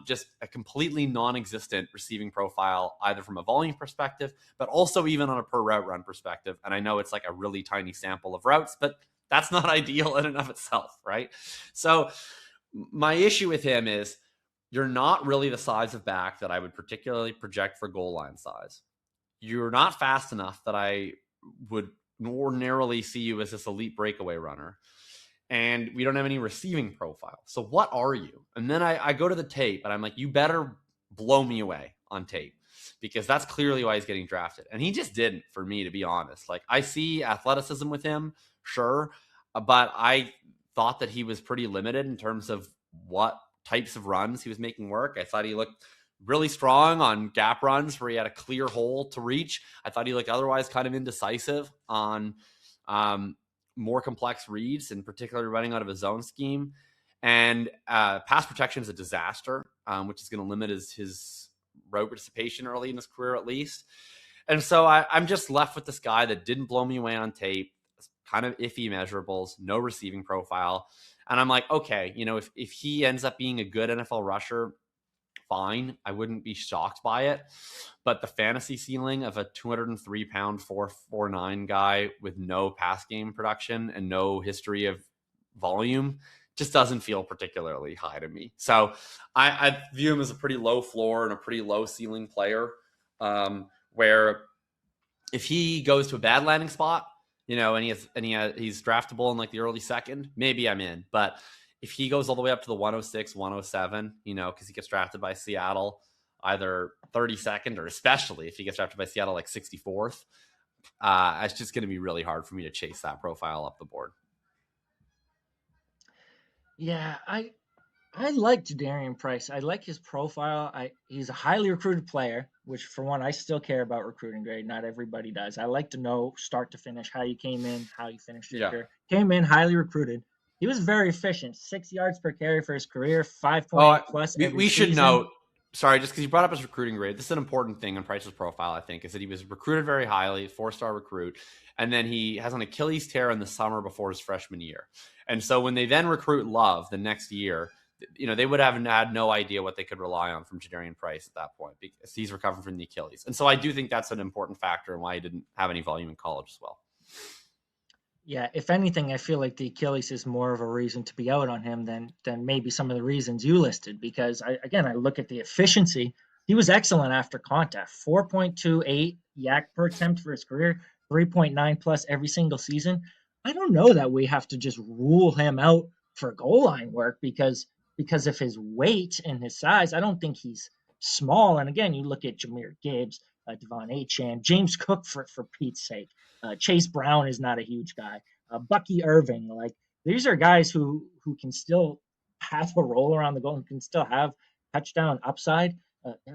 Speaker 1: Just a completely non-existent receiving profile, either from a volume perspective, but also even on a per route run perspective. And I know it's like a really tiny sample of routes, but that's not ideal in and of itself, right? So My issue with him is you're not really the size of back that I would particularly project for goal line size. You're not fast enough that I would ordinarily see you as this elite breakaway runner. And we don't have any receiving profile. So what are you? And then I go to the tape and I'm like, you better blow me away on tape, because that's clearly why he's getting drafted. And he just didn't, for me, to be honest. Like, I see athleticism with him, sure, but I thought that he was pretty limited in terms of what types of runs he was making work. I thought he looked really strong on gap runs where he had a clear hole to reach. I thought he looked otherwise kind of indecisive on more complex reads, and particularly running out of his zone scheme. And pass protection is a disaster, which is going to limit his route participation early in his career, at least. And so I'm just left with this guy that didn't blow me away on tape, kind of iffy measurables, no receiving profile. And I'm like, okay, if he ends up being a good NFL rusher, fine. I wouldn't be shocked by it. But the fantasy ceiling of a 203-pound 4'9" guy with no pass game production and no history of volume just doesn't feel particularly high to me. So I view him as a pretty low floor and a pretty low ceiling player, where if he goes to a bad landing spot, and he's draftable in like the early second, maybe I'm in. But if he goes all the way up to the 106, 107, because he gets drafted by Seattle, either 32nd, or especially if he gets drafted by Seattle like 64th, it's just going to be really hard for me to chase that profile up the board.
Speaker 2: Yeah, I like Jadarian Price. I like his profile. He's a highly recruited player, which, for one, I still care about recruiting grade. Not everybody does. I like to know start to finish how you came in, how you finished your career. Came in highly recruited. He was very efficient. 6 yards per carry for his career, 5.8 plus every
Speaker 1: we should
Speaker 2: season.
Speaker 1: note, sorry, just because you brought up his recruiting grade, this is an important thing in Price's profile, I think, is that he was recruited very highly, 4-star recruit, and then he has an Achilles tear in the summer before his freshman year. And so when they then recruit Love the next year, they would have had no idea what they could rely on from Jadarian Price at that point, because he's recovering from the Achilles. And so I do think that's an important factor in why he didn't have any volume in college as well.
Speaker 2: Yeah, if anything, I feel like the Achilles is more of a reason to be out on him than maybe some of the reasons you listed, because I look at the efficiency. He was excellent after contact. 4.28 yak per attempt for his career, 3.9 plus every single season. I don't know that we have to just rule him out for goal line work because of his weight and his size. I don't think he's small. And again, you look at Jahmyr Gibbs, Devon Achane, James Cook, for Pete's sake. Chase Brown is not a huge guy. Bucky Irving, like, these are guys who can still have a roll around the goal and can still have touchdown upside.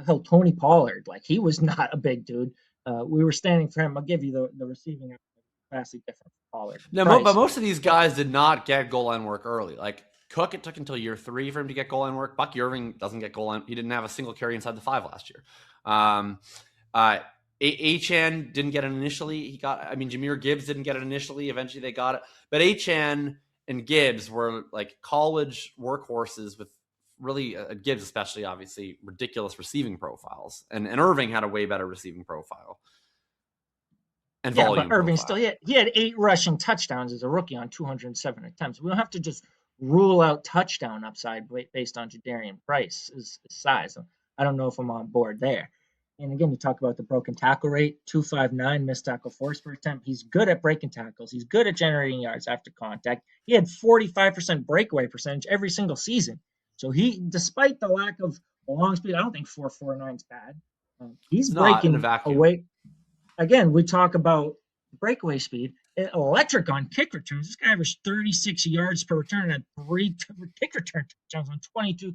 Speaker 2: Hell, Tony Pollard, like, he was not a big dude. We were standing for him. I'll give you the receiving vastly different from Pollard.
Speaker 1: No, but most of these guys did not get goal line work early. Like Cook, it took until year 3 for him to get goal line work. Bucky Irving doesn't get goal line. He didn't have a single carry inside the 5 last year. Achane didn't get it initially. Jahmyr Gibbs didn't get it initially. Eventually they got it. But Achane and Gibbs were like college workhorses with really, Gibbs especially, obviously, ridiculous receiving profiles. And Irving had a way better receiving profile. And volume
Speaker 2: but Irving
Speaker 1: profile.
Speaker 2: he had 8 rushing touchdowns as a rookie on 207 attempts. We don't have to just rule out touchdown upside based on Jadarian Price's size. I don't know if I'm on board there. And again, you talk about the broken tackle rate, 259 missed tackle force per attempt. He's good at breaking tackles. He's good at generating yards after contact. He had 45% breakaway percentage every single season. So he, despite the lack of long speed, I don't think 4.49 is bad. He's breaking away. Again, we talk about breakaway speed. Electric on kick returns. This guy averaged 36 yards per return and 3 kick return touchdowns on 22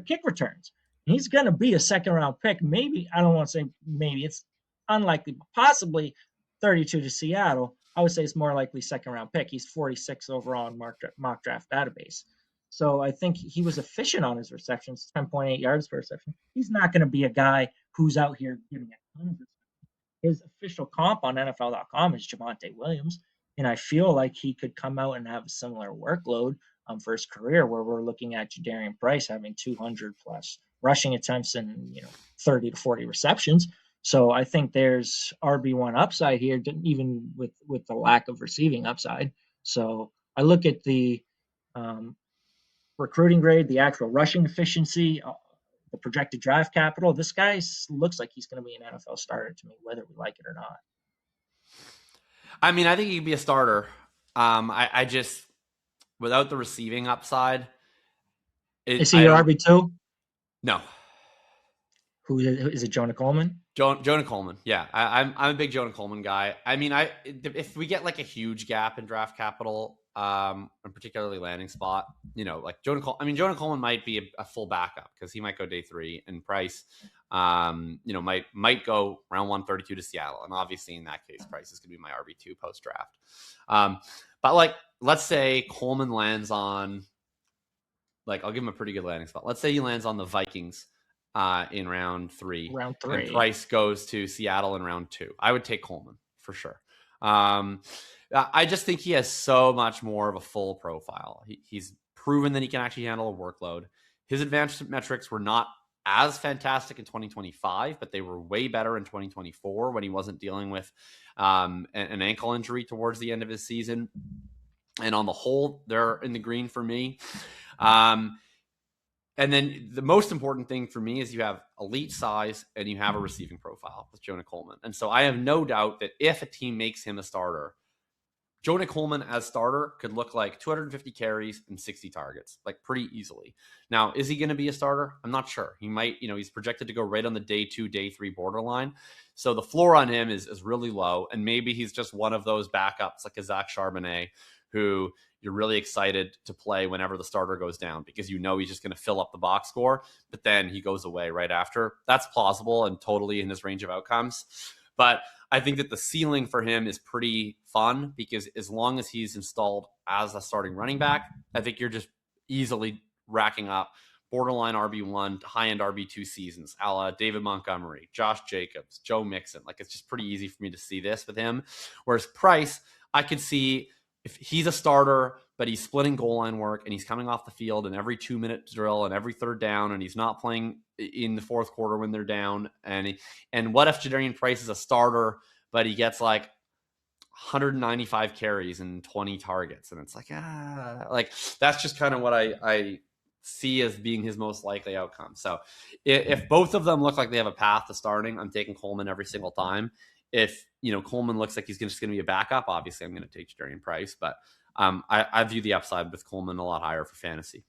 Speaker 2: kick returns. He's going to be a second-round pick. Maybe, I don't want to say maybe, it's unlikely, but possibly 32 to Seattle. I would say it's more likely second-round pick. He's 46 overall in mock draft database. So I think he was efficient on his receptions, 10.8 yards per reception. He's not going to be a guy who's out here giving a ton of receptions. His official comp on NFL.com is Javonte Williams, and I feel like he could come out and have a similar workload for his career, where we're looking at Jadarian Price having 200 plus rushing attempts and 30 to 40 receptions. So I think there's RB1 upside here, even with the lack of receiving upside. So I look at the recruiting grade, the actual rushing efficiency, the projected draft capital, this guy looks like he's going to be an NFL starter to me, whether we like it or not.
Speaker 1: I mean, I think he could be a starter. I just, without the receiving upside,
Speaker 2: is he your RB2?
Speaker 1: No.
Speaker 2: Who is it? Jonah Coleman?
Speaker 1: Jonah Coleman. Yeah, I'm a big Jonah Coleman guy. I mean, if we get like a huge gap in draft capital, and particularly landing spot, like Jonah Coleman might be a full backup because he might go day 3, and Price, might go round 132 to Seattle, and obviously in that case, Price is going to be my RB2 post draft. But like, let's say Coleman lands on, like, I'll give him a pretty good landing spot. Let's say he lands on the Vikings in round 3. And Price goes to Seattle in round 2. I would take Coleman for sure. I just think he has so much more of a full profile. He's proven that he can actually handle a workload. His advanced metrics were not as fantastic in 2025, but they were way better in 2024 when he wasn't dealing with an ankle injury towards the end of his season. And on the whole, they're in the green for me. And then the most important thing for me is you have elite size and you have a receiving profile with Jonah Coleman. And so I have no doubt that if a team makes him a starter, Jonah Coleman as starter could look like 250 carries and 60 targets, like pretty easily. Now, is he going to be a starter? I'm not sure. He might, he's projected to go right on the day 2, day 3 borderline. So the floor on him is really low. And maybe he's just one of those backups like a Zach Charbonnet who you're really excited to play whenever the starter goes down because he's just going to fill up the box score, but then he goes away right after. That's plausible and totally in his range of outcomes. But I think that the ceiling for him is pretty fun because as long as he's installed as a starting running back, I think you're just easily racking up borderline RB1 to high-end RB2 seasons, a la David Montgomery, Josh Jacobs, Joe Mixon. Like, it's just pretty easy for me to see this with him. Whereas Price, I could see if he's a starter, but he's splitting goal line work and he's coming off the field in every 2-minute drill and every third down, and he's not playing in the fourth quarter when they're down. And what if Jadarian Price is a starter, but he gets like 195 carries and 20 targets? And it's like, that's just kind of what I see as being his most likely outcome. So if both of them look like they have a path to starting, I'm taking Coleman every single time. If Coleman looks like he's just going to be a backup, obviously I'm going to take Jadarian Price, but I view the upside with Coleman a lot higher for fantasy.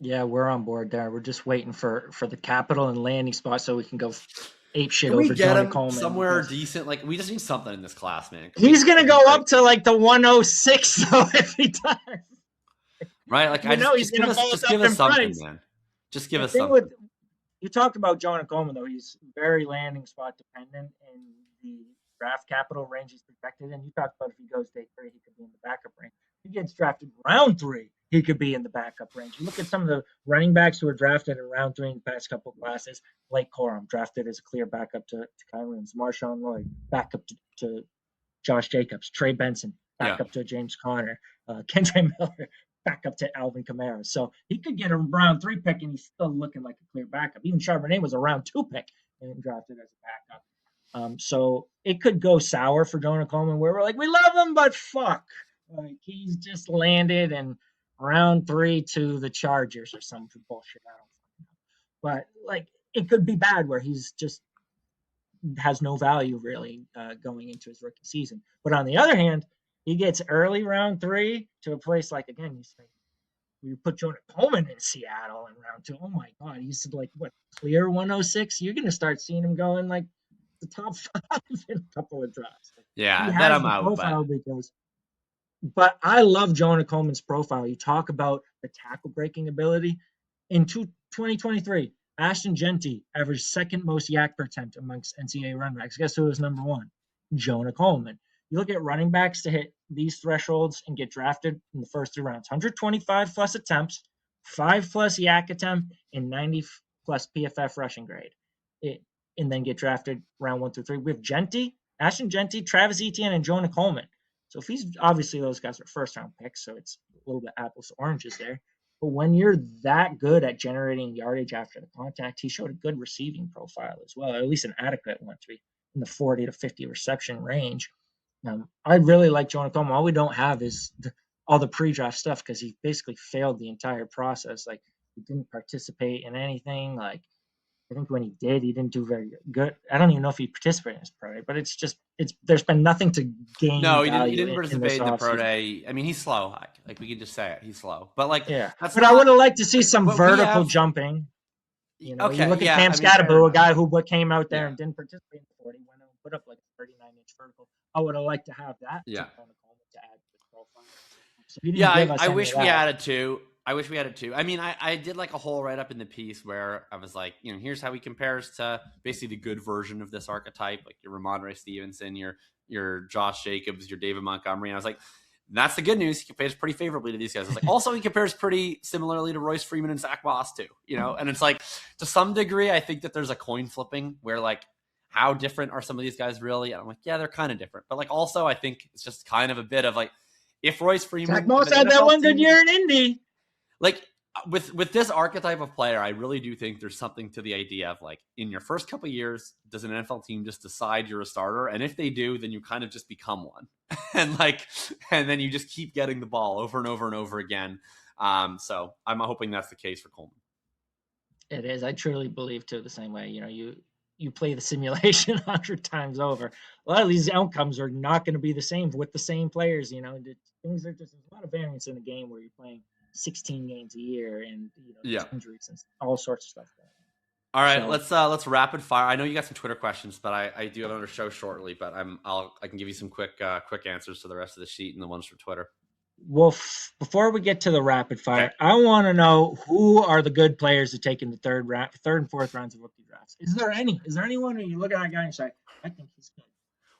Speaker 2: Yeah, we're on board there. We're just waiting for the capital and landing spot so we can go ape shit over Jonah Coleman.
Speaker 1: Somewhere decent. Like, we just need something in this class, man.
Speaker 2: He's going to go up to like the 106 though if he does.
Speaker 1: Right? Like, just give us something, man. Just give us something.
Speaker 2: You talked about Jonah Coleman, though. He's very landing spot dependent in the draft capital range he's projected in. You talked about if he goes day 3, he could be in the backup range. If he gets drafted round 3, he could be in the backup range. You look at some of the running backs who were drafted in round 3 in the past couple of classes. Blake Corum, drafted as a clear backup to Kyle Williams. Marshawn Lloyd, backup to Josh Jacobs. Trey Benson, backup to James Conner. Kendre Miller, back up to Alvin Kamara. So he could get a round 3 pick and he's still looking like a clear backup. Even Charbonnet was a round 2 pick and drafted as a backup. So it could go sour for Jonah Coleman where we're like, we love him, but fuck. Like, he's just landed in round 3 to the Chargers or some bullshit. I don't know. But like, it could be bad where he's just has no value really going into his rookie season. But on the other hand, he gets early round 3 to a place like, again, you say, we put Jonah Coleman in Seattle in round 2. Oh my God, he's like, what, clear 106? You're going to start seeing him go in like the top 5 in a couple of drafts.
Speaker 1: Yeah, that I'm out.
Speaker 2: But I love Jonah Coleman's profile. You talk about the tackle breaking ability. In 2023, Ashton Genty averaged second most yak per attempt amongst NCAA running backs. Guess who was number 1? Jonah Coleman. You look at running backs to hit these thresholds and get drafted in the first 3 rounds. 125 plus attempts, 5 plus yak attempt, and 90 plus PFF rushing grade. And then get drafted round 1 through 3. We have Genty, Ashton Genty, Travis Etienne, and Jonah Coleman. So if he's obviously those guys are first round picks, so it's a little bit apples to oranges there. But when you're that good at generating yardage after the contact, he showed a good receiving profile as well, or at least an adequate one to be in the 40 to 50 reception range. I really like Jonah Coleman. All we don't have is all the pre-draft stuff because he basically failed the entire process. Like he didn't participate in anything. Like I think when he did, he didn't do very good. I don't even know if he participated in his pro day, but there's been nothing to gain
Speaker 1: No, he didn't. He
Speaker 2: value
Speaker 1: didn't
Speaker 2: in this
Speaker 1: participate in the pro
Speaker 2: offseason.
Speaker 1: day. I mean, he's slow. Like we can just say it. He's slow. But like
Speaker 2: Yeah,
Speaker 1: that's
Speaker 2: but I would
Speaker 1: not.
Speaker 2: have liked to see some
Speaker 1: But we
Speaker 2: vertical
Speaker 1: have.
Speaker 2: jumping. You know, you
Speaker 1: Okay,
Speaker 2: look at
Speaker 1: yeah.
Speaker 2: Cam
Speaker 1: I mean, fair
Speaker 2: Scatterbo, a
Speaker 1: enough.
Speaker 2: guy who came out there
Speaker 1: Yeah,
Speaker 2: and didn't participate in the 40, went out and put up like a 39-inch vertical. I would have liked to have that
Speaker 1: yeah.
Speaker 2: to add to his profile. So he didn't
Speaker 1: Yeah,
Speaker 2: give us
Speaker 1: I
Speaker 2: any
Speaker 1: wish
Speaker 2: of
Speaker 1: we
Speaker 2: that.
Speaker 1: had it too. I wish we had it too. I mean, I did like a whole write up in the piece where I was like, here's how he compares to basically the good version of this archetype, like your Ramondre Stevenson, your Josh Jacobs, your David Montgomery. And I was like, that's the good news. He compares pretty favorably to these guys. I was like, also he compares pretty similarly to Royce Freeman and Zach Moss too. And it's like to some degree, I think that there's a coin flipping where like how different are some of these guys really? And I'm like, yeah, they're kind of different, but like also I think it's just kind of a bit of like. If Royce Freeman,
Speaker 2: Zach Moss had that one good year in Indy.
Speaker 1: Like with this archetype of player, I really do think there's something to the idea of like in your first couple of years, does an NFL team just decide you're a starter? And if they do, then you kind of just become one, and then you just keep getting the ball over and over and over again. So I'm hoping that's the case for Coleman.
Speaker 2: It is. I truly believe too the same way. You play the simulation 100 times over. A lot of these outcomes are not going to be the same with the same players. Things are just there's a lot of variance in the game where you're playing 16 games a year and injuries and all sorts of stuff.
Speaker 1: All right, so, let's rapid fire. I know you got some Twitter questions, but I do have another show shortly. But I can give you some quick answers to the rest of the sheet and the ones for Twitter.
Speaker 2: Well, before we get to the rapid fire, okay. I want to know who are the good players to take in the third and fourth rounds of rookie drafts. Is there anyone who you look at that guy and say, I think he's good?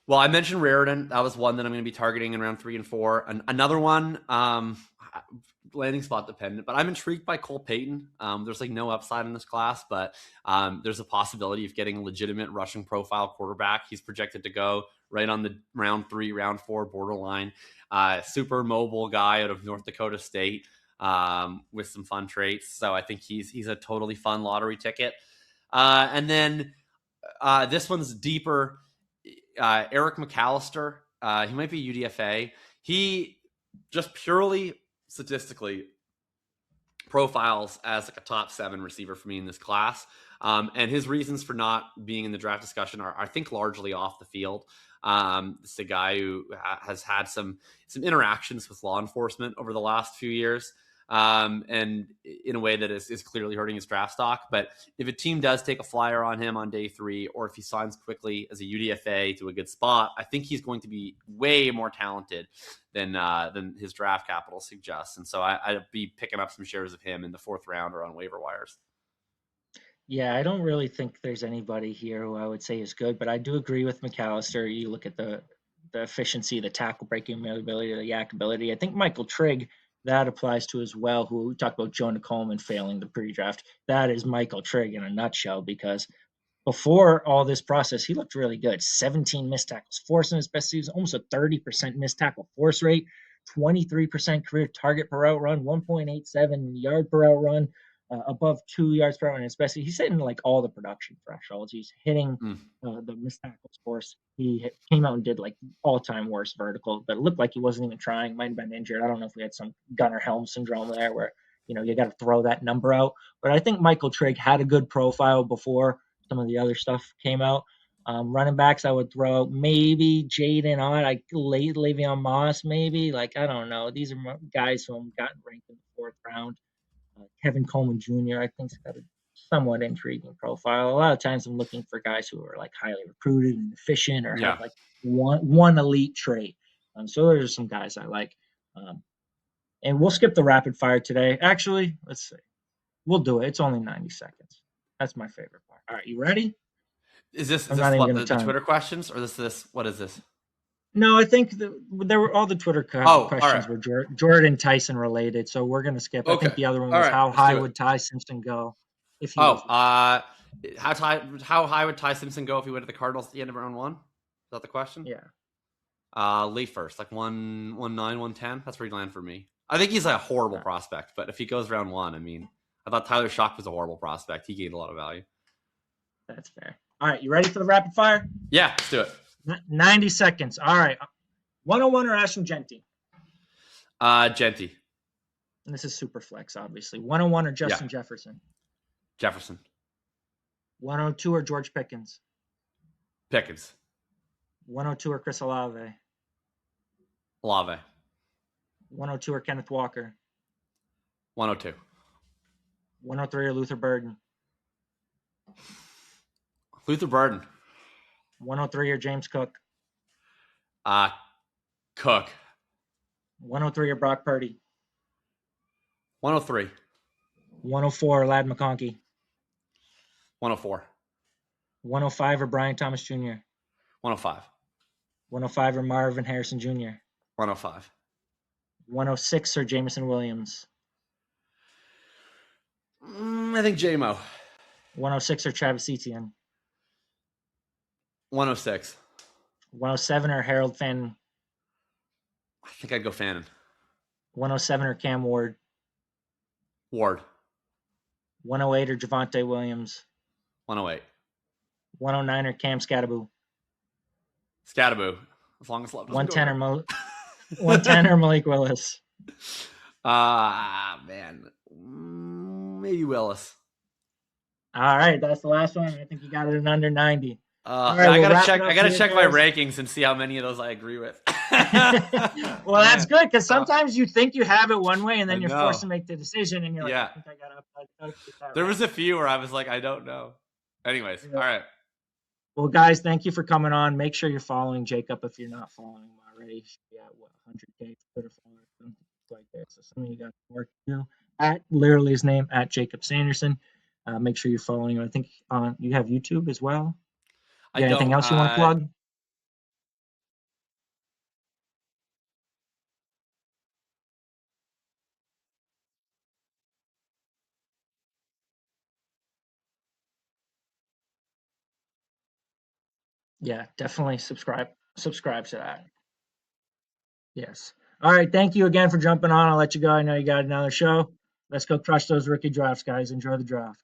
Speaker 1: Well, I mentioned Raritan. That was one that I'm going to be targeting in round 3 and 4. Another one, landing spot dependent, but I'm intrigued by Cole Payton. There's like no upside in this class, but there's a possibility of getting a legitimate rushing profile quarterback. He's projected to go right on the round 3, round 4 borderline. Super mobile guy out of North Dakota State with some fun traits. So I think he's a totally fun lottery ticket. And then this one's deeper. Eric McAllister. He might be UDFA. He just purely statistically profiles as like a top 7 receiver for me in this class. And his reasons for not being in the draft discussion are, I think, largely off the field. It's a guy who has had some interactions with law enforcement over the last few years, and in a way that is clearly hurting his draft stock. But if a team does take a flyer on him on day 3, or if he signs quickly as a UDFA to a good spot, I think he's going to be way more talented than his draft capital suggests. And so I'd be picking up some shares of him in the 4th round or on waiver wires.
Speaker 2: Yeah, I don't really think there's anybody here who I would say is good, but I do agree with McAllister. You look at the efficiency, the tackle breaking ability, the yak ability. I think Michael Trigg, that applies to as well, who we talked about Jonah Coleman failing the pre-draft. That is Michael Trigg in a nutshell, because before all this process, he looked really good. 17 missed tackles forced in his best season, almost a 30% missed tackle force rate, 23% career target per out run, 1.87 yard per out run, above 2 yards per hour, and especially he's hitting like all the production thresholds. He's hitting the missed tackles force. He came out and did like all-time worst vertical, but it looked like he wasn't even trying. Might have been injured. I don't know if we had some Gunnar Helm syndrome there where you got to throw that number out. But I think Michael Trigg had a good profile before some of the other stuff came out. Running backs, I would throw out maybe Jaden Ott, like Le'Veon Moss, maybe. Like, I don't know. These are guys who have gotten ranked in the 4th round. Kevin Coleman Jr., I think, has got a somewhat intriguing profile. A lot of times I'm looking for guys who are like highly recruited and efficient or have like one elite trait. So those are some guys I like. And we'll skip the rapid fire today. Actually, let's see. We'll do it. It's only 90 seconds. That's my favorite part. All right, you ready?
Speaker 1: Is this what, the Twitter questions, or this? What is this?
Speaker 2: No, I think there were all the Twitter questions were Jordan Tyson related, so we're gonna skip. Okay. I think the other one was how high would Ty Simpson go? If he
Speaker 1: how high would Ty Simpson go if he went to the Cardinals at the end of round 1? Is that the question?
Speaker 2: Yeah.
Speaker 1: Late first, like 119, 110. That's where he'd land for me. I think he's a horrible prospect, but if he goes round 1, I mean, I thought Tyler Shock was a horrible prospect. He gained a lot of value.
Speaker 2: That's fair. All right, you ready for the rapid fire?
Speaker 1: Yeah, let's do it.
Speaker 2: 90 seconds. All right. 101 or Ashton Genty?
Speaker 1: Genty.
Speaker 2: And this is super flex, obviously. 101 or Justin Jefferson?
Speaker 1: Jefferson.
Speaker 2: 102 or George Pickens?
Speaker 1: Pickens.
Speaker 2: 102 or Chris Olave?
Speaker 1: Olave.
Speaker 2: 102 or Kenneth Walker?
Speaker 1: 102.
Speaker 2: 103 or Luther Burden?
Speaker 1: Luther Burden.
Speaker 2: 103 or James Cook?
Speaker 1: Cook.
Speaker 2: 103 or Brock Purdy?
Speaker 1: 103.
Speaker 2: 104 or Ladd McConkey?
Speaker 1: 104.
Speaker 2: 105 or Brian Thomas Jr.?
Speaker 1: 105.
Speaker 2: 105 or Marvin Harrison Jr.?
Speaker 1: 105.
Speaker 2: 106 or Jameson Williams?
Speaker 1: I think J-Mo.
Speaker 2: 106 or Travis Etienne?
Speaker 1: 106.
Speaker 2: 107 or Harold Fannin?
Speaker 1: I think I'd go Fannin.
Speaker 2: 107 or Cam Ward?
Speaker 1: Ward.
Speaker 2: 108 or Javonte Williams?
Speaker 1: 108.
Speaker 2: 109 or Cam Scattaboo?
Speaker 1: Scattaboo. As long as love doesn't
Speaker 2: 110
Speaker 1: go
Speaker 2: or 110 or Malik Willis?
Speaker 1: Man. Maybe Willis.
Speaker 2: All right, that's the last one. I think you got it in under 90.
Speaker 1: All
Speaker 2: right,
Speaker 1: I
Speaker 2: we'll
Speaker 1: gotta check.
Speaker 2: wrap it up
Speaker 1: I gotta
Speaker 2: here,
Speaker 1: check my
Speaker 2: guys.
Speaker 1: rankings and see how many of those I agree with.
Speaker 2: Well, that's good because sometimes you think you have it one way and then
Speaker 1: I
Speaker 2: you're
Speaker 1: know.
Speaker 2: forced to make the decision and you're like,
Speaker 1: Yeah.
Speaker 2: I think I gotta get that
Speaker 1: There
Speaker 2: right.
Speaker 1: was a few where I was like, I don't know. Anyways,
Speaker 2: Yeah.
Speaker 1: all right.
Speaker 2: Well, guys, thank you for coming on. Make sure you're following Jacob if you're not following him already. He should be at 100K Twitter followers, something like that. So some of you got work to do. At literally his name, at Jakob Sanderson. Make sure you're following him. I think you have YouTube as well. Yeah, anything else you want to plug? Yeah, definitely subscribe to that. Yes. All right. Thank you again for jumping on. I'll let you go. I know you got another show. Let's go crush those rookie drafts, guys. Enjoy the draft.